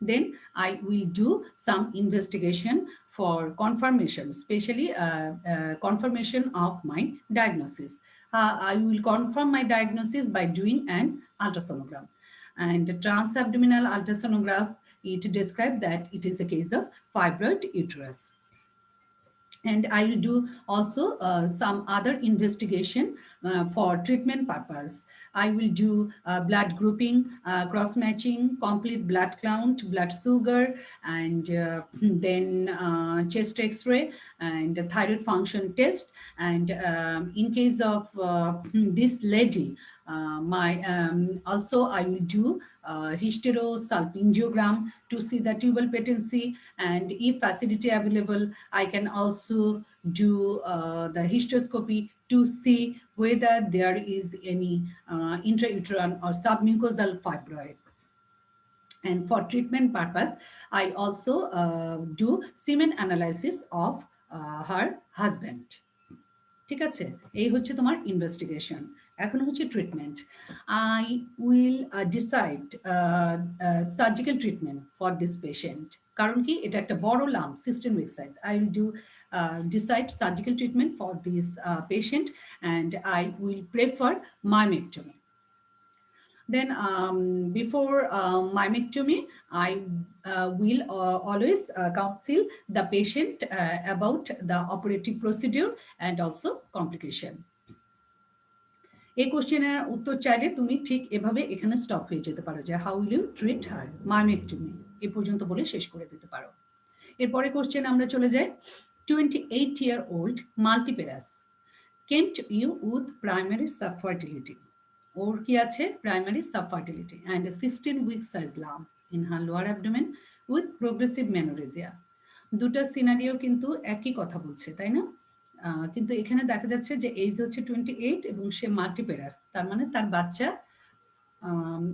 Then I will do some investigation for confirmation, especially confirmation of my diagnosis. I will confirm my diagnosis by doing an ultrasonogram. And transabdominal ultrasonograph, it describes that it is a case of fibroid uterus. And I will do also some other investigation for treatment purpose. I will do blood grouping, cross matching, complete blood count, blood sugar, and then chest x-ray and thyroid function test. And in case of this lady, also I will do hysterosalpingogram to see the tubal patency, and if facility available, I can also do the hysteroscopy to see whether there is any intrauterine or submucosal fibroid. And for treatment purpose, I also do semen analysis of her husband. ঠিক আছে, এই হচ্ছে তোমার investigation. এখন হচ্ছে treatment. I will decide surgical treatment for this patient, কারণ কি এটা একটা বড় lump, 16 week size. I will do decide surgical treatment for this patient, and I will prefer myomectomy. Then before myomectomy, I will always counsel the patient about the operative procedure and also complication. এই কোশ্চেনের উত্তর চাইলে তুমি ঠিক এভাবে এখানে stop হয়ে যেতে পারো, যে how will you treat her, myomectomy এ পর্যন্ত বলে শেষ করে দিতে পারো। এরপরে কোশ্চেন আমরা চলে যাই। 28-year-old multiparous came to you with primary subfertility. ওর কি আছে? Primary subfertility and 16 week size lump in her lower abdomen with progressive menorrhagia. দুটো সিনারিও কিন্তু একই কথা বলছে, তাই না? কিন্তু এখানে দেখা যাচ্ছে যে এজ হচ্ছে 28 এবং সে মাল্টিপেরাস, তার মানে তার বাচ্চা।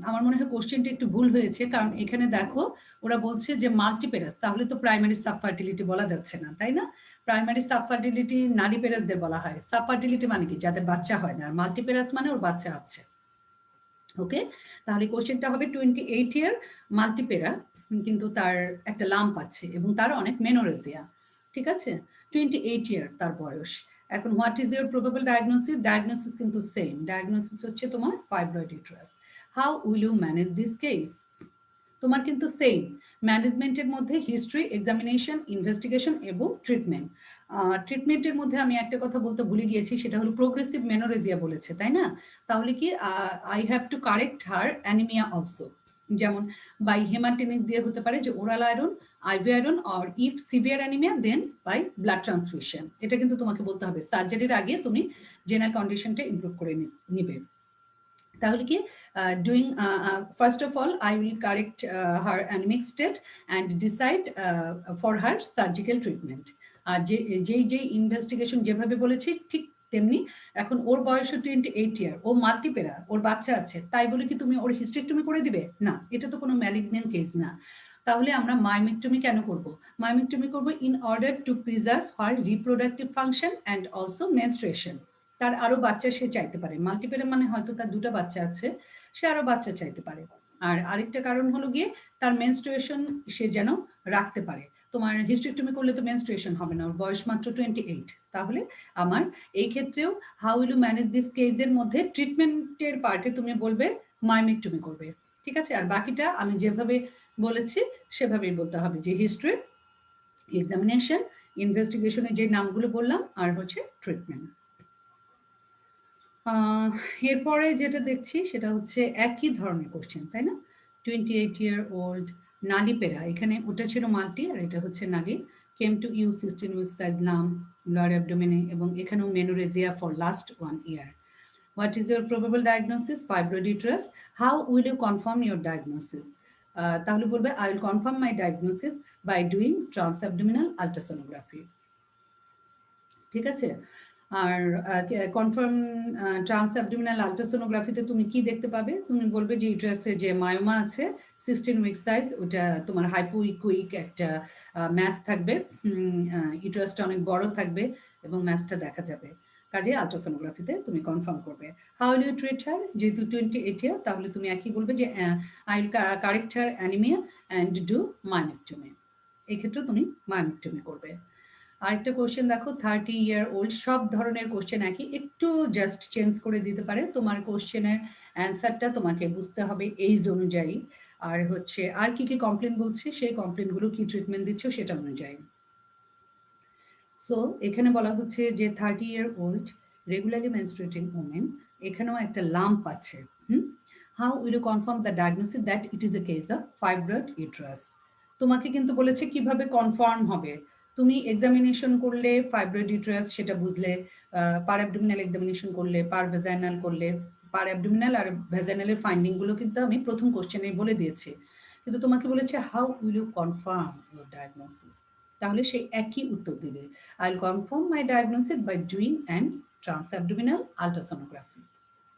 আমার মনে হয় কোশ্চেনটা একটু ভুল হয়েছে, কারণ এখানে দেখো ওরা বলছে যে মাল্টিপেরাস, তাহলে তো প্রাইমারি সাবফার্টিলিটি বলা যাচ্ছে না, তাই না? প্রাইমারি সাবফার্টিলিটি নারী পেরাসদের বলা হয়। সাবফার্টিলিটি মানে কি? যাদের বাচ্চা হয় না। আর মাল্টিপেরাস মানে ওর বাচ্চা আছে। ওকে, তাহলে কোশ্চেনটা হবে 28 year মাল্টিপেরা, কিন্তু তার একটা লাম্প আছে এবং তার অনেক মেনোরেজিয়া। ঠিক আছে, 28 year তার বয়স। এখন what is your probable diagnosis? Diagnosis কিন্তু সেম, ডায়াগনোসিস হচ্ছে তোমার fibroid uterus. How will you manage this case? তোমার কিন্তু সেম ম্যানেজমেন্টের মধ্যে হিস্ট্রি, এক্সামিনেশন, ইনভেস্টিগেশন এবং ট্রিটমেন্ট। ট্রিটমেন্টের মধ্যে আমি একটা কথা বলতে ভুলে গিয়েছি, সেটা হলো প্রোগ্রেসিভ মেনোরেজিয়া বলেছে, তাই না? তাহলে কি I have to correct her anaemia also. যেমন বাই হেমাটিনিস দিয়ে হতে পারে যে oral iron, IV iron, or if severe anaemia then by blood transfusion. এটা কিন্তু তোমাকে বলতে হবে, সার্জারির আগে তুমি জেনারেল কন্ডিশনটা ইমপ্রুভ করে নিবে। তাহলে কি doing first of all I will correct her anaemic state and decide for her surgical treatment. আর যেই ইনভেস্টিগেশন যেভাবে বলেছি ঠিক তেমনি। এখন ওর বয়স 28 ইয়ার, ও মাল্টিপেরা, ওর বাচ্চা আছে, তাই বলে কি তুমি ওর হিস্ট্রেক্টমি করে দিবে? না, এটা তো কোনো ম্যালিগন্যান্ট কেস না। তাহলে আমরা মায়োমেক্টমি কেন করব? মায়োমেক্টমি করব in order to preserve her reproductive function and also menstruation. তার আরো বাচ্চা সে চাইতে পারে, মাল্টিপেরা মানে হয়তো তার 2টা বাচ্চা আছে, সে আরো বাচ্চা চাইতে পারে। আর আরেকটা কারণ হলো গিয়ে তার মেনস্ট্রুয়েশন সে যেন রাখতে পারে। তোমার হিস্ট্রেক্টমি করলে তো মেনস্ট্রুয়েশন হবে না, ওর বয়স মাত্র 28। তাহলে আমার এই ক্ষেত্রেও how will you manage this কেসের মধ্যে ট্রিটমেন্টের পার্টে তুমি বলবে মায়োমেক্টমি করবে, ঠিক আছে? আর বাকিটা আমি যেভাবে বলেছি সেভাবেই বলতে হবে, যে হিস্ট্রি, এক্সামিনেশন, ইনভেস্টিগেশনের যে নামগুলো বললাম, আর হচ্ছে ট্রিটমেন্ট। এরপরে যেটা দেখছি সেটা হচ্ছে একই ধরনের কোশ্চেন, তাই না? 28 ইয়ার ওল্ড নালিপেরা, এখানে ওটা ছিল মাল্টি আর এটা হচ্ছে নালি। Came to you 16 weeks size lump lower অ্যাবডোমেনে, এবং এখানেও menorrhagia for last 1 year. What is your probable diagnosis? Fibroid uterus. How will you confirm your diagnosis? তাহলে বলবে I will confirm my diagnosis by doing transabdominal ultrasonography. ঠিক আছে? আর confirm transabdominal আল্ট্রাসোনোগ্রাফিতে তুমি কি দেখতে পাবে? তুমি বলবে যে ইউটেরাসে যে মায়োমা আছে 16 উইক সাইজ, ওটা তোমার হাইপোইকুইক একটা ম্যাস থাকবে, ইউটেরাসটা অনেক বড় থাকবে এবং ম্যাসটা দেখা যাবে। কাজে আল্ট্রাসোনোগ্রাফিতে তুমি কনফার্ম করবে। হাউ উইল ইউ ট্রিট হার? যেহেতু 28 ইয়ার, তাহলে তুমি একই বলবে যে I will correct her anaemia and do myomectomy. এক্ষেত্রেও তুমি মায়োমেক্টমি করবে। আরেকটা কোশ্চেন দেখো, 30 ইয়ার ওল্ড, সব ধরনের কোশ্চেন একই, একটু জাস্ট চেঞ্জ করে দিতে পারে। তোমার কোশ্চেনের অ্যান্সারটা তোমাকে বুঝতে হবে এইজ অনুযায়ী, আর হচ্ছে আর কি কি কমপ্লেন বলছে সেই কমপ্লেনগুলো কি ট্রিটমেন্ট দিচ্ছ সেটা অনুযায়ী। সো এখানে বলা হচ্ছে যে 30 year old regularly menstruating women, এখানেও একটা লাম্প আছে। How will you confirm the diagnosis that it is a case of fibroid uterus? তোমাকে কিন্তু বলেছে কিভাবে কনফার্ম হবে। তুমি এক্সামিনেশন করলে ফাইব্রয়েড ইউটেরাস সেটা বুঝলে, পার অ্যাবডোমিনাল এক্সামিনেশন করলে, পার ভেজাইনাল করলে, পার অ্যাবডোমিনাল আর ভেজাইনালের ফাইন্ডিংগুলো কিন্তু আমি প্রথম কোশ্চেনে বলে দিয়েছি। কিন্তু তোমাকে বলেছে how will you confirm your diagnosis? তাহলে সে একই উত্তর দিবে, I will confirm my diagnosis by doing an transabdominal ultrasonography.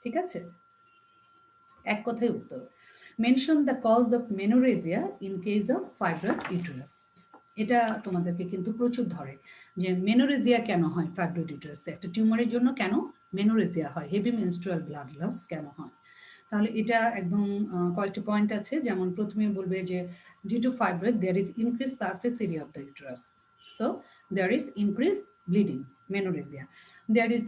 ঠিক আছে, এক কথায় উত্তর। Mention the cause of menorrhagia in case of fibroid uterus. এটা তোমাদেরকে কিন্তু প্রচুর ধরে, যে মেনোরেজিয়া কেন হয় ফাইব্রয়েড ইউটেরাসে, একটা টিউমারের জন্য কেন মেনোরেজিয়া হয়, হেভি মেনস্ট্রুয়াল ব্লাড লস কেন হয়। তাহলে এটা একদম কয়েকটি পয়েন্ট আছে, যেমন প্রথমে বলবে যে due to fibroid there is increase surface area of the uterus, so there is increase bleeding, menorrhagia. There is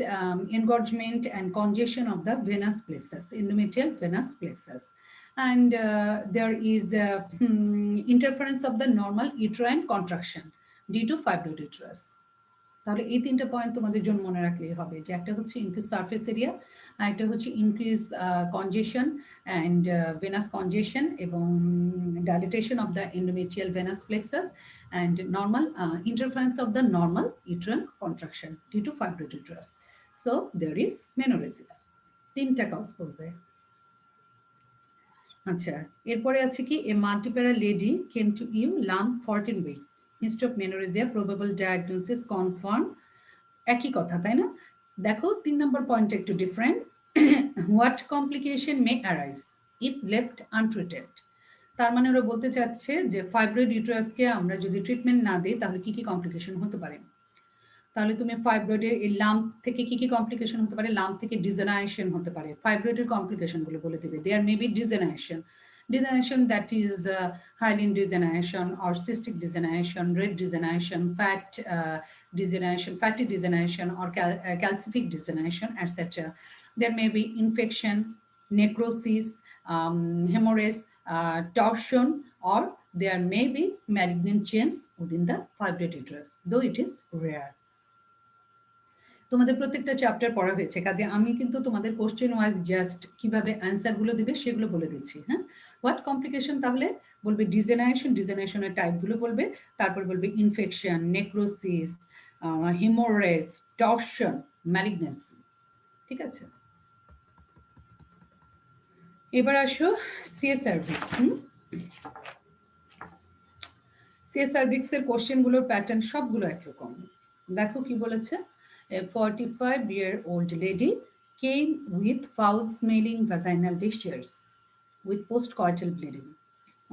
engorgement and congestion of the venous plexus, endometrial venous plexus, and there is interference of the normal uterine contraction due to fibroid uterus. তাহলে এই 3টা point তোমাদের জন্য মনে রাখলেই হবে, যে একটা হচ্ছে ইনক্রিজ সারফেস এরিয়া, আর একটা হচ্ছে increase congestion and venous congestion এবং dilatation of the endometrial venous plexus and normal interference of the normal uterine contraction due to fibroid uterus. So there is menorrhagia. 3টা কজ করবে। আচ্ছা, এরপরে আছে কি, a multipara lady came to you lump 14 week instead of menorrhagia, probable diagnosis confirm, একই কথা তাই না? দেখো 3 নম্বর পয়েন্ট একটু different. What complication May arise if left untreated? তার মানে ওরা বলতে চাচ্ছে যে ফাইব্রয়েড ইউটেরাসকে আমরা যদি ট্রিটমেন্ট না দিই তাহলে কি কি কমপ্লিকেশন হতে পারে। তাহলে তুমি ফাইব্রয়েডের এই লাম্প থেকে কি কি কমপ্লিকেশন হতে পারে? লাম্প থেকে ডিজেনারেশন হতে পারে। ফাইব্রয়েডের কমপ্লিকেশনগুলো বলে দেবে। There may be degeneration, that is hyaline degeneration or cystic degeneration, red degeneration, fat degeneration, fatty degeneration, or calcific degeneration, etc. There may be infection, necrosis, hemorrhage, torsion, or there may be malignant change within the fibroid uterus, though it is rare. তোমাদের প্রত্যেকটা chapter পড়া হয়েছে, কাজে আমি কিন্তু তোমাদের question wise just কিভাবে অ্যান্সারগুলো দিবে সেগুলো বলে দিচ্ছি। হ্যাঁ, হোয়াট কমপ্লিকেশন, তাহলে বলবে ডিজেনারেশন, ডিজেনারেশনের টাইপগুলো বলবে, তারপর বলবে infection, necrosis, haemorrhage, torsion, malignancy. ঠিক আছে, এবার আসো সিএস সার্ভিক্স। সিএস সার্ভিক্সের কোশ্চেনগুলোর প্যাটার্ন সবগুলো একরকম। দেখো কি বলেছে, a 45-year-old lady came with foul-smelling vaginal discharge with postcoital bleeding.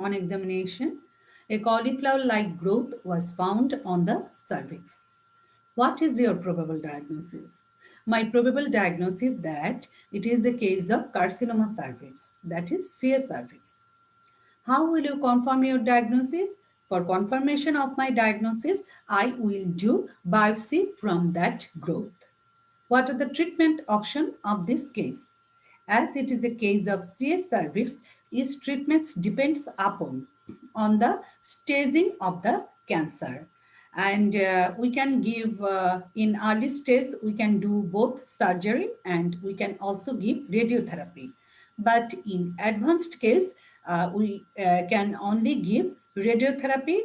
On examination, a cauliflower-like growth was found on the cervix. What is your probable diagnosis? My probable diagnosis that it is a case of carcinoma cervix, that is CS cervix. How will you confirm your diagnosis? For confirmation of my diagnosis, I will do biopsy from that growth. What are the treatment options of this case? As it is a case of CS cervix, its treatments depends upon on the staging of the cancer. And we can give, in early stage, we can do both surgery and we can also give radiotherapy. But in advanced case, we can only give radiotherapy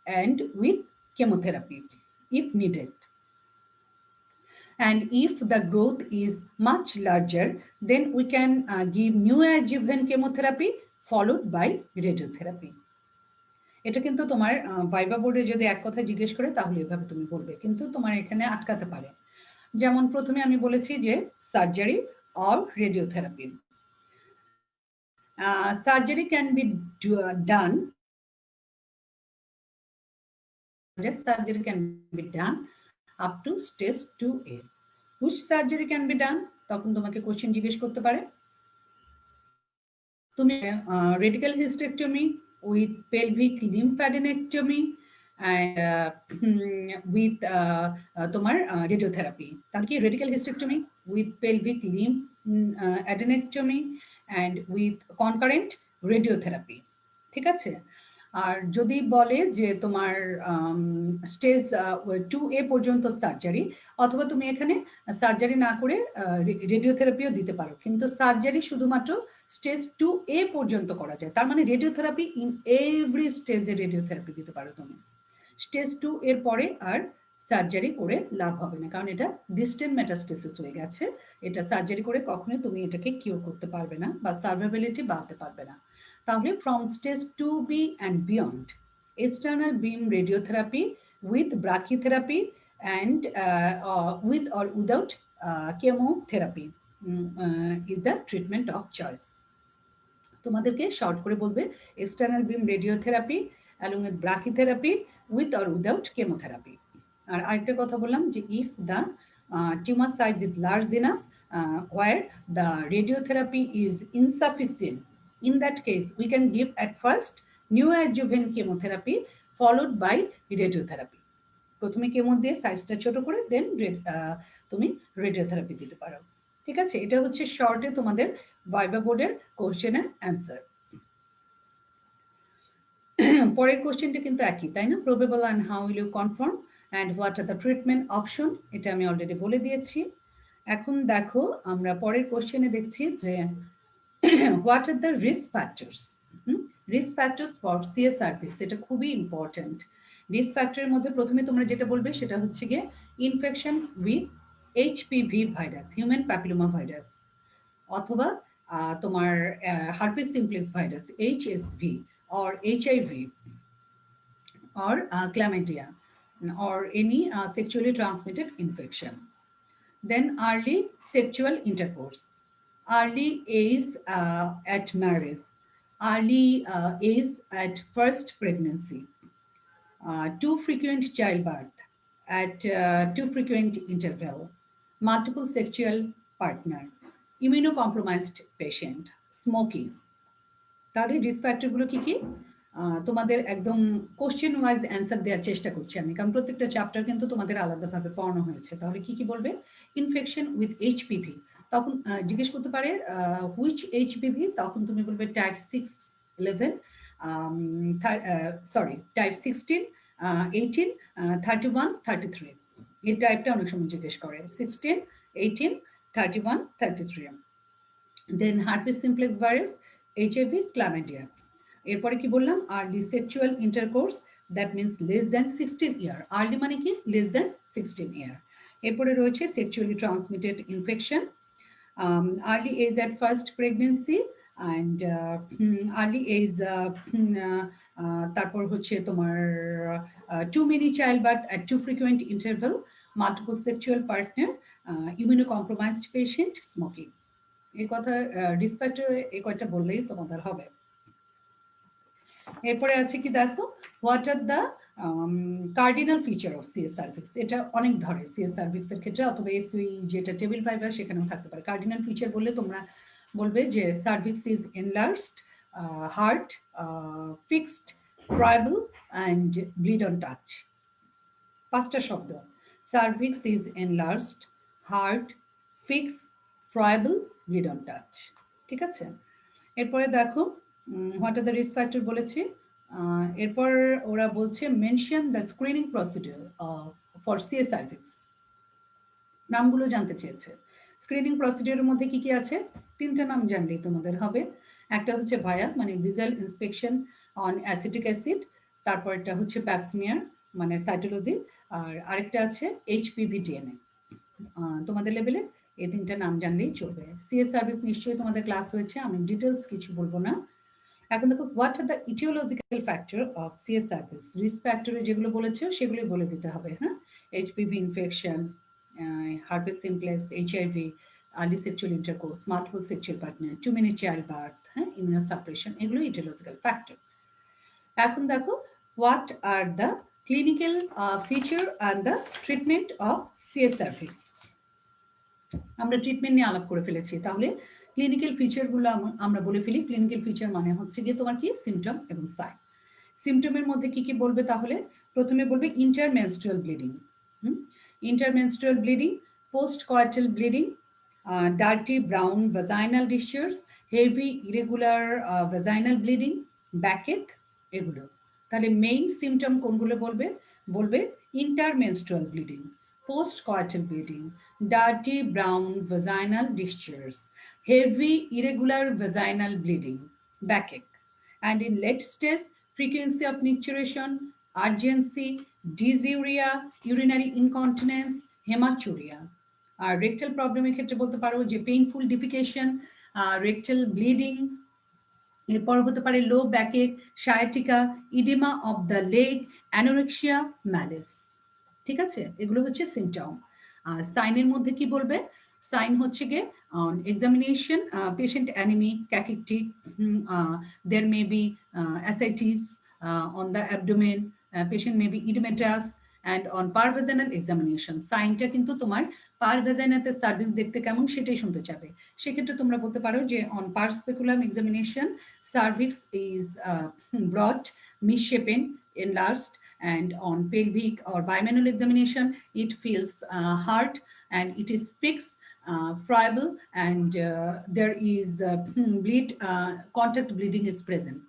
and with chemotherapy if needed. And if the growth is much larger, then we can give neoadjuvant chemotherapy followed by radiotherapy. এটা কিন্তু তোমার viva বোর্ডে যদি এক কথা জিজ্ঞেস করে তাহলে এভাবে তুমি বলবে, কিন্তু তোমার এখানে আটকাতে পারে। যেমন প্রথমে আমি বলেছি যে surgery or radiotherapy. Surgery can be done, surgery can be done up to stage 2A. Which surgery can be done? তখন তোমাকে কোশ্চেন জিজ্ঞেস করতে পারে। তুমি radical hysterectomy with pelvic lymphadenectomy and with তোমার radiotherapy। তাহলে কি radical hysterectomy with pelvic lymphadenectomy and with concurrent radiotherapy। ঠিক আছে, আর যদি বলে যে তোমার স্টেজ 2A পর্যন্ত সার্জারি, অথবা তুমি এখানে সার্জারি না করে রেডিওথেরাপিও দিতে পারো, কিন্তু সার্জারি শুধুমাত্র স্টেজ 2A পর্যন্ত করা যায়, তার মানে রেডিওথেরাপি ইন এভরি স্টেজে রেডিওথেরাপি দিতে পারো তুমি। স্টেজ 2 এর পরে আর সার্জারি করে লাভ হবে না, কারণ এটা ডিস্টেন্ট মেটাস্টেসিস হয়ে গেছে, এটা সার্জারি করে কখনোই তুমি এটাকে কিউর করতে পারবে না বা সার্ভাইভেবিলিটি বাড়াতে পারবে না। তাহলে from stage 2B and beyond, external beam radiotherapy with brachytherapy and with or without chemotherapy is the treatment of choice. তোমাদেরকে শর্ট করে বলবে external beam radiotherapy along with brachytherapy with or without chemotherapy. আর আরেকটা কথা বললাম যে if the tumor size is large enough where the radiotherapy is insufficient, in that case we can give at first neoadjuvant chemotherapy followed by radiotherapy. প্রথমে chemo দিয়ে সাইজটা ছোট করে দেন তুমি রেডিওথেরাপি দিতে পারো। ঠিক আছে, এটা হচ্ছে শর্টে তোমাদের ভাইবা বোর্ডের কোশ্চেনের অ্যান্সার। পরের কোশ্চেনটা কিন্তু একই, তাই না? Probable and how will you confirm and what are the treatment option, এটা আমি অলরেডি বলে দিয়েছি। এখন দেখো আমরা পরের কোশ্চেনে দেখছি যে what are the risk factors. Risk factors for CS service, এটা খুবই ইম্পর্টেন্ট। রিস্ক ফ্যাক্টরের মধ্যে প্রথমে তোমরা যেটা বলবে সেটা হচ্ছে গিয়ে infection with HPV virus, human papilloma virus, অথবা তোমার herpes simplex virus HSV or HIV or chlamydia or any sexually transmitted infection. Then early sexual intercourse, early age at marriage, early age at first pregnancy, too frequent childbirth at too frequent interval, multiple sexual partner, immunocompromised patient, smoking. তাহলে risk ফ্যাক্টরগুলো কি কি তোমাদের একদম question wise answer দেওয়ার চেষ্টা করছি আমি, কারণ প্রত্যেকটা চ্যাপ্টার কিন্তু তোমাদের আলাদাভাবে পড়ানো হয়েছে। তাহলে কি কি বলবে? ইনফেকশন উইথ HPV, তখন জিজ্ঞেস করতে পারে হুইচ HPV, তখন তুমি বলবে টাইপ 6-11 টাইপ 16, 18, 31, 33। এই টাইপটা অনেক সময় জিজ্ঞেস করে 16, 18, 31, 33। দেন হার্পিস সিমপ্লেক্স ভাইরাস, এইচআইভি, ক্লামেডিয়া। এরপরে কি বললাম, early sexual intercourse, that means less than 16 year. Early মানে কি, লেস দ্যান 16 ইয়ার। এরপরে রয়েছে sexually transmitted infection, early age at first pregnancy, and early age তারপর হচ্ছে তোমার too many childbirth at too frequent interval, multiple sexual partner, immunocompromised patient, smoking। এই কথা risk factor এই কয়টা বললেই তোমাদের হবে। এরপরে আছে কি দেখো, what are the cardinal feature of CA cervix. এটা অনেক ধরে সিএস সার্ভিক্সের ক্ষেত্রে, অথবা এসউই যেটা টেবিল ফাইবার সেখানেও থাকতে পারে। কার্ডিনাল ফিচার বললে তোমরা বলবে যে cervix is enlarged, hard fixed, friable and bleed on touch. 5টা শব্দ, cervix is enlarged, hard fix, friable, bleed on touch. ঠিক আছে, এরপরে দেখো what are the risk factor বলেছি। এরপর ওরা বলছে mention the screening procedure for CA cervix. নামগুলো জানতে চেয়েছে। স্ক্রিনিং প্রসিডিউরের মধ্যে কি কি আছে, 3টা নাম জানলেই তোমাদের হবে। একটা হচ্ছে ভায়া মানে visual inspection on acetic acid, তারপরটা হচ্ছে প্যাপসমিয়ার মানে সাইটোলজি, আর আরেকটা আছে এইচপিভি ডিএনএ। তোমাদের লেভেলে এই 3টা নাম জানলেই চলবে। সিএস সার্ভিস নিশ্চয়ই তোমাদের ক্লাস হয়েছে, আমি ডিটেলস কিছু বলবো না। এখন দেখো what are the aetiological factor of CA cervix. Risk ফ্যাক্টরে যেগুলো বলেছে সেগুলোই বলে দিতে হবে। হ্যাঁ, HPV infection, herpes simplex, HIV, early sexual intercourse, multiple sexual partner, too many child birth, হ্যাঁ, ইমিউনোসাপ্রেশন, এগুলো ইটিওলজিক্যাল ফ্যাক্টর। এখন দেখো what are the clinical feature and the treatment of CA cervix. আমরা ট্রিটমেন্ট নিয়ে আলাপ করে ফেলেছি, তাহলে ক্লিনিক্যাল ফিচারগুলো আমরা বলে ফেলি। ক্লিনিক্যাল ফিচার মানে হচ্ছে গিয়ে তোমার কি সিমটম এবং সাইন। সিমটমের মধ্যে কি কি বলবে, তাহলে প্রথমে বলবে intermenstrual bleeding, intermenstrual bleeding, post coital bleeding, dirty brown vaginal discharge, heavy irregular vaginal bleeding, backache, এগুলো। তাহলে মেইন সিমটম কোনগুলো বলবে, বলবে intermenstrual bleeding, post-coital bleeding, dirty brown vaginal discharge, heavy irregular vaginal bleeding, backache, and in late stage, frequency of micturition, urgency, dysuria, urinary incontinence, hematuria। R rectal প্রবলেমের ক্ষেত্রে বলতে পারো যে পেইনফুল ডিফিকেশন, রেকটাল ব্লিডিং, এরপর হতে পারে low backache, sciatica, oedema of the leg, anorexia, malaise. ঠিক আছে, এগুলো হচ্ছে সিমটম। আর সাইনের মধ্যে কি বলবে, সাইন হচ্ছে গিয়ে on examination patient anaemic, cachectic, there may be ascites on the abdomen, patient may be edematous, and on parvaginal examination সাইনটা কিন্তু তোমার পারভেজাইনাতে সার্ভিস দেখতে কেমন সেটাই শুনতে চাবে। সেক্ষেত্রে তোমরা বলতে পারো যে on per speculum examination cervix is broad, misshapen, enlarged, and on pelvic or bimanual examination it feels hard and it is fixed, friable, and there is bleed, contact bleeding is present.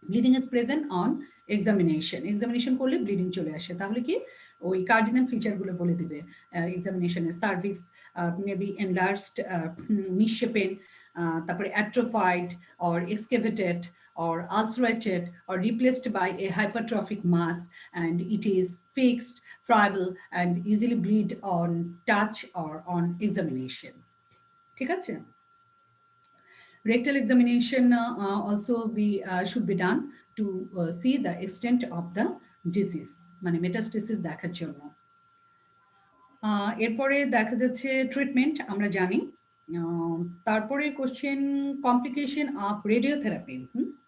Bleeding is present on examination. Examination করলে bleeding চলে আসে, তাহলে কি ওই cardinal ফিচারগুলো বলে দিবে এক্সামিনেশনের। Cervix maybe enlarged, misshapen, তারপরে atrophied or excavated or ulcerated or replaced by a hypertrophic mass, and it is fixed, friable, and easily bleed on touch or on examination। ঠিক আছে, rectal examination also should be done to see the extent of the disease, মানে metastasis দেখার জন্য। এরপরে দেখা যাচ্ছে treatment আমরা জানি। তারপরে question complication of radiotherapy,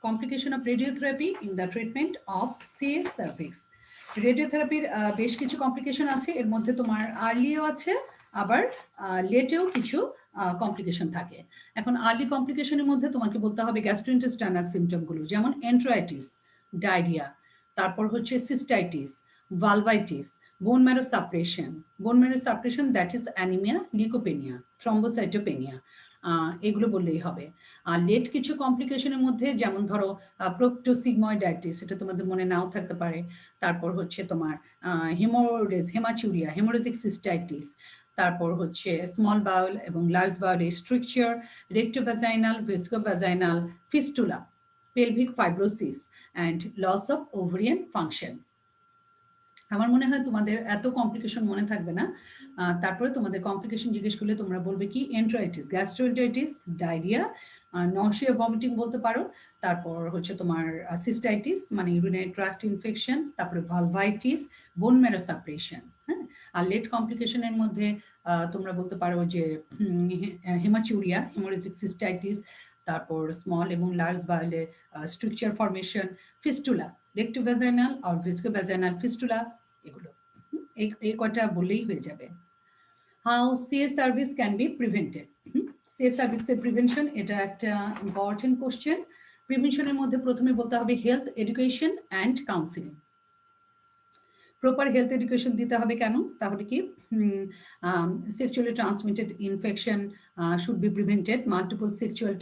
complication of radiotherapy in the treatment of CA cervix. রেডিওথেরাপির বেশ কিছু কমপ্লিকেশন আছে, এর মধ্যে তোমার আর্লিও আছে, আবার লেটেও কিছু কমপ্লিকেশন থাকে। এখন আর্লি কমপ্লিকেশনের মধ্যে তোমাকে বলতে হবে গ্যাস্ট্রোইন্টেস্টাইনাল সিমটমগুলো, যেমন এন্ট্রাইটিস, ডায়রিয়া, তারপর হচ্ছে cystitis, vulvitis, bone marrow suppression, that is anaemia, leucopenia, thrombocytopenia, এগুলো বললেই হবে। আর লেট কিছু কমপ্লিকেশনের মধ্যে যেমন ধরো প্রোক্টোসিগময়েডাইটিস, এটা তোমাদের মনে নাও থাকতে পারে। তারপর হচ্ছে তোমার হেমাচুরিয়া, হেমোরেজিক সিস্টাইটিস, তারপর হচ্ছে স্মল বাউল এবং লার্জ বাউলের stricture, rectovaginal, vesicovaginal fistula, pelvic fibrosis and loss of ovarian function. আমার মনে হয় তোমাদের এত কমপ্লিকেশন মনে থাকবে না। তারপরে তোমাদের কমপ্লিকেশন জিজ্ঞেস করলে তোমরা বলবে কি enteritis, gastroenteritis, diarrhoea, nausea, vomiting বলতে পারো। তারপর হচ্ছে তোমার সিস্টাইটিস মানে ইউরিনারি ট্র্যাক্ট ইনফেকশন, তারপরে ভালভাইটিস, বোন ম্যারো সাপ্রেশন। হ্যাঁ, আর লেট কমপ্লিকেশনের মধ্যে তোমরা বলতে পারো যে হেমাচুরিয়া, হেমোরেজিক সিস্টাইটিস, তারপর স্মল এবং লার্জ বাউলে স্ট্রাকচার ফরমেশন, ফিস্টুলা, রেক্টোভ্যাজাইনাল আর ভিস্কোভ্যাজাইনাল ফিস্টুলা, এগুলো এই কটা বললেই হয়ে যাবে। How CS service can be prevented. CS সার্ভিসের প্রিভেনশন, এটা একটা ইম্পর্টেন্ট কোশ্চেন। প্রিভেনশনের মধ্যে প্রথমে বলতে হবে health education and counselling. Proper health education দিতে হবে কেন, তাহলে কি sexually transmitted infection should be prevented, multiple sexual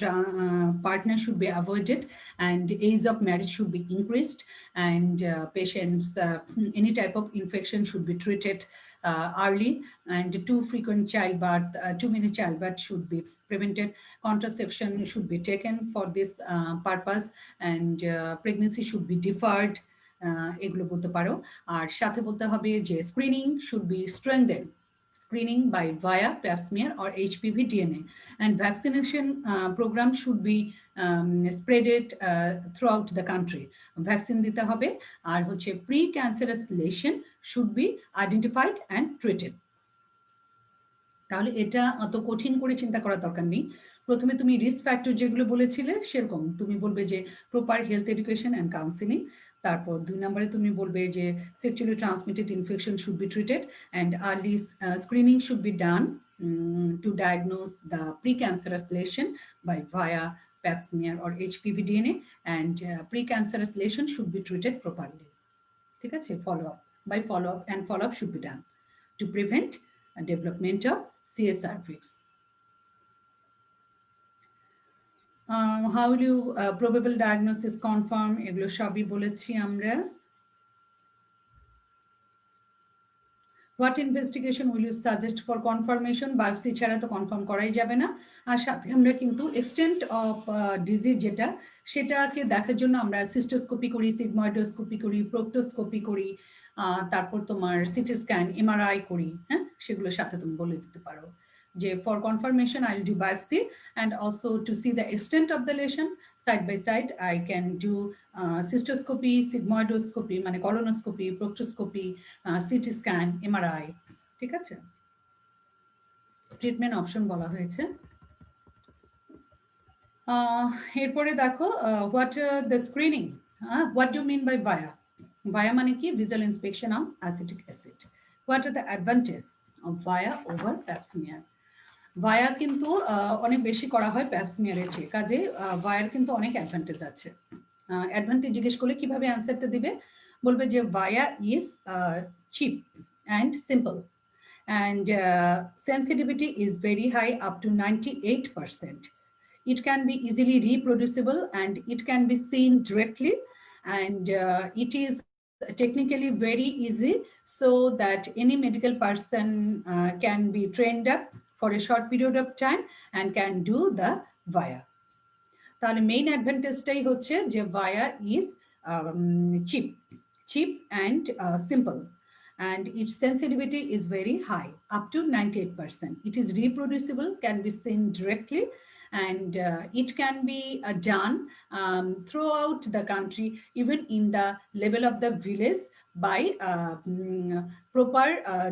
partners should be avoided, and age of marriage should be increased, and patients any type of infection should be treated early, and too frequent childbirth, too many childbirth should be prevented. Contraception should be taken for this purpose, and pregnancy should be deferred. এগুলো বলতে পারো। আর সাথে বলতে হবে যে screening should be strengthen, screening by via pap smear or HPV DNA, and vaccination program should be spreaded throughout the country. Vaccine দিতে হবে। আর হচ্ছে pre-cancerous lesion should be identified and treated. তাহলে এটা অত কঠিন করে চিন্তা করার দরকার নেই। প্রথমে তুমি রিস্ক ফ্যাক্টর যেগুলো বলেছিলে সেরকম তুমি বলবে যে proper health education and counselling. তারপর 2 নম্বরে তুমি বলবে যে sexually transmitted infection should be treated and early screening should be done to diagnose the pre-cancerous lesion by via pap smear or HPV DNA, and pre-cancerous lesion should be treated properly. ঠিক আছে, follow up and follow up should be done to prevent development of CS cervix. How will you probable diagnosis confirm, এগুলো সবই বলেছি আমরা। What investigation will you suggest for confirmation? Biopsy ছাড়া তো confirm করাই যাবে না। আর সাথে আমরা কিন্তু এক্সটেন্ট অফ ডিজিজ যেটা সেটাকে দেখার জন্য আমরা সিস্টোস্কোপি করি, সিগময়েডোস্কোপি করি, প্রোক্টোস্কোপি করি, তারপর তোমার সিটি স্ক্যান, এমআরআই করি। হ্যাঁ, সেগুলোর সাথে তুমি বলে দিতে পারো যে for confirmation I will do biopsy, and also to see the extent of the lesion side by side I can do cystoscopy, sigmoidoscopy মানে colonoscopy, proctoscopy, CT scan, MRI। ঠিক আছে, ট্রিটমেন্ট অপশন বলা হয়েছে। এরপরে দেখো what the screening, what do mean by VIA. VIA মানে কি visual inspection of acetic acid. What are the advantage of VIA over pap smear. VIA কিন্তু অনেক বেশি করা হয় প্যাপ স্মিয়ারের চেয়ে, কাজে ভায়ার কিন্তু অনেক অ্যাডভান্টেজ আছে। অ্যাডভান্টেজ জিজ্ঞেস করলে কিভাবে অ্যান্সারটা দিবে, বলবে যে VIA is cheap and simple, and sensitivity is very high, up to 98%. It can be easily reproducible and it can be seen directly, and it is technically very easy so that any medical person can be trained up for a short period of time and can do the via. তাহলে main অ্যাডভান্টেজটাই হচ্ছে যে via is cheap and simple, and its sensitivity is very high, up to 98%. It is reproducible, can be seen directly, and it can be done throughout the country, even in the level of the village, by proper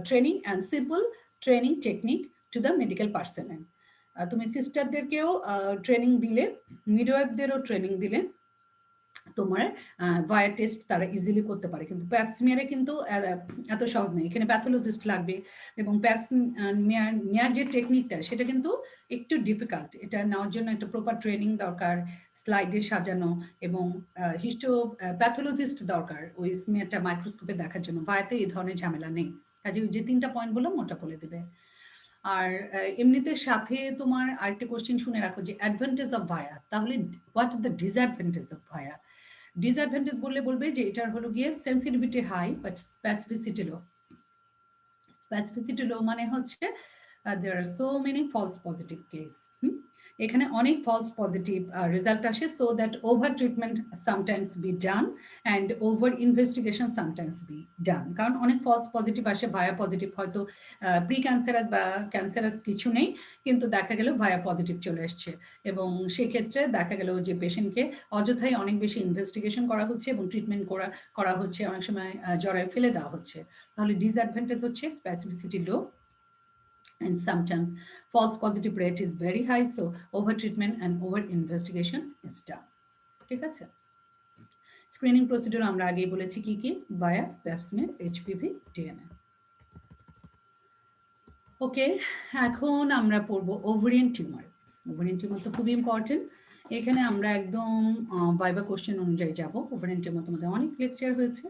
training and simple training technique to the medical personnel. তুমি সিস্টারদেরকেও training দিলে, মিডওয়াইফদেরও training দিলে তোমার ভায়া test তারা easily করতে পারে। কিন্তু প্যাপ স্মিয়ারে কিন্তু এত সহজ নেই, এখানে প্যাথোলজিস্ট লাগবে, এবং প্যাপ স্মিয়ার নেওয়ার যে টেকনিকটা সেটা কিন্তু একটু ডিফিকাল্ট। এটা নেওয়ার জন্য একটা প্রপার ট্রেনিং দরকার, স্লাইডে সাজানো, এবং হিস্টো প্যাথোলজিস্ট দরকার ওই স্মিয়ারটা মাইক্রোস্কোপে দেখার জন্য। ভায়াতে এই ধরনের ঝামেলা নেই, কাজে যে 3টা পয়েন্ট বললাম ওটা বলে দেবে। আর এমনিতে সাথে তোমার আরেকটা কোয়েশ্চেন শুনে রাখো যে অ্যাডভান্টেজ অফ ভায়া, তাহলে what is the disadvantage of VIA? Disadvantage বললে বলবে যে এটার হলো গিয়ে sensitivity high but specificity low. Specificity low মানে হচ্ছে there are so many false positive case, এখানে অনেক ফলস পজিটিভ রেজাল্ট আসে, so that over treatment sometimes be done and over investigation sometimes be done. কারণ অনেক ফলস পজিটিভ আসে, ভায়া positive হয়তো pre cancerous বা ক্যান্সারাস কিছু নেই, কিন্তু দেখা গেল ভায়া পজিটিভ চলে এসছে, এবং সেক্ষেত্রে দেখা গেল যে পেশেন্টকে অযথাই অনেক বেশি ইনভেস্টিগেশন করা হচ্ছে এবং ট্রিটমেন্ট করা হচ্ছে, অনেক সময় জরায় ফেলে দেওয়া হচ্ছে। তাহলে ডিসঅ্যাডভান্টেজ হচ্ছে specificity low, and sometimes false positive rate is very high, so over treatment and over investigation is done. ঠিক আছে, স্ক্রিনিং প্রসিডিউর আমরা আগেই বলেছি কি কি, ভায়া প্যাপসমির, এইচপিভি, ডিএনএ। ওকে, এখন আমরা পড়বো ওভারিয়ান টিউমার। ওভারিয়ান টিউমার তো খুবই ইম্পর্টেন্ট, এখানে আমরা একদম ভাইবা কোশ্চেন অনুযায়ী যাব। ওভারিয়ান টিউমার তোমাদের অনেক লেকচার হয়েছে।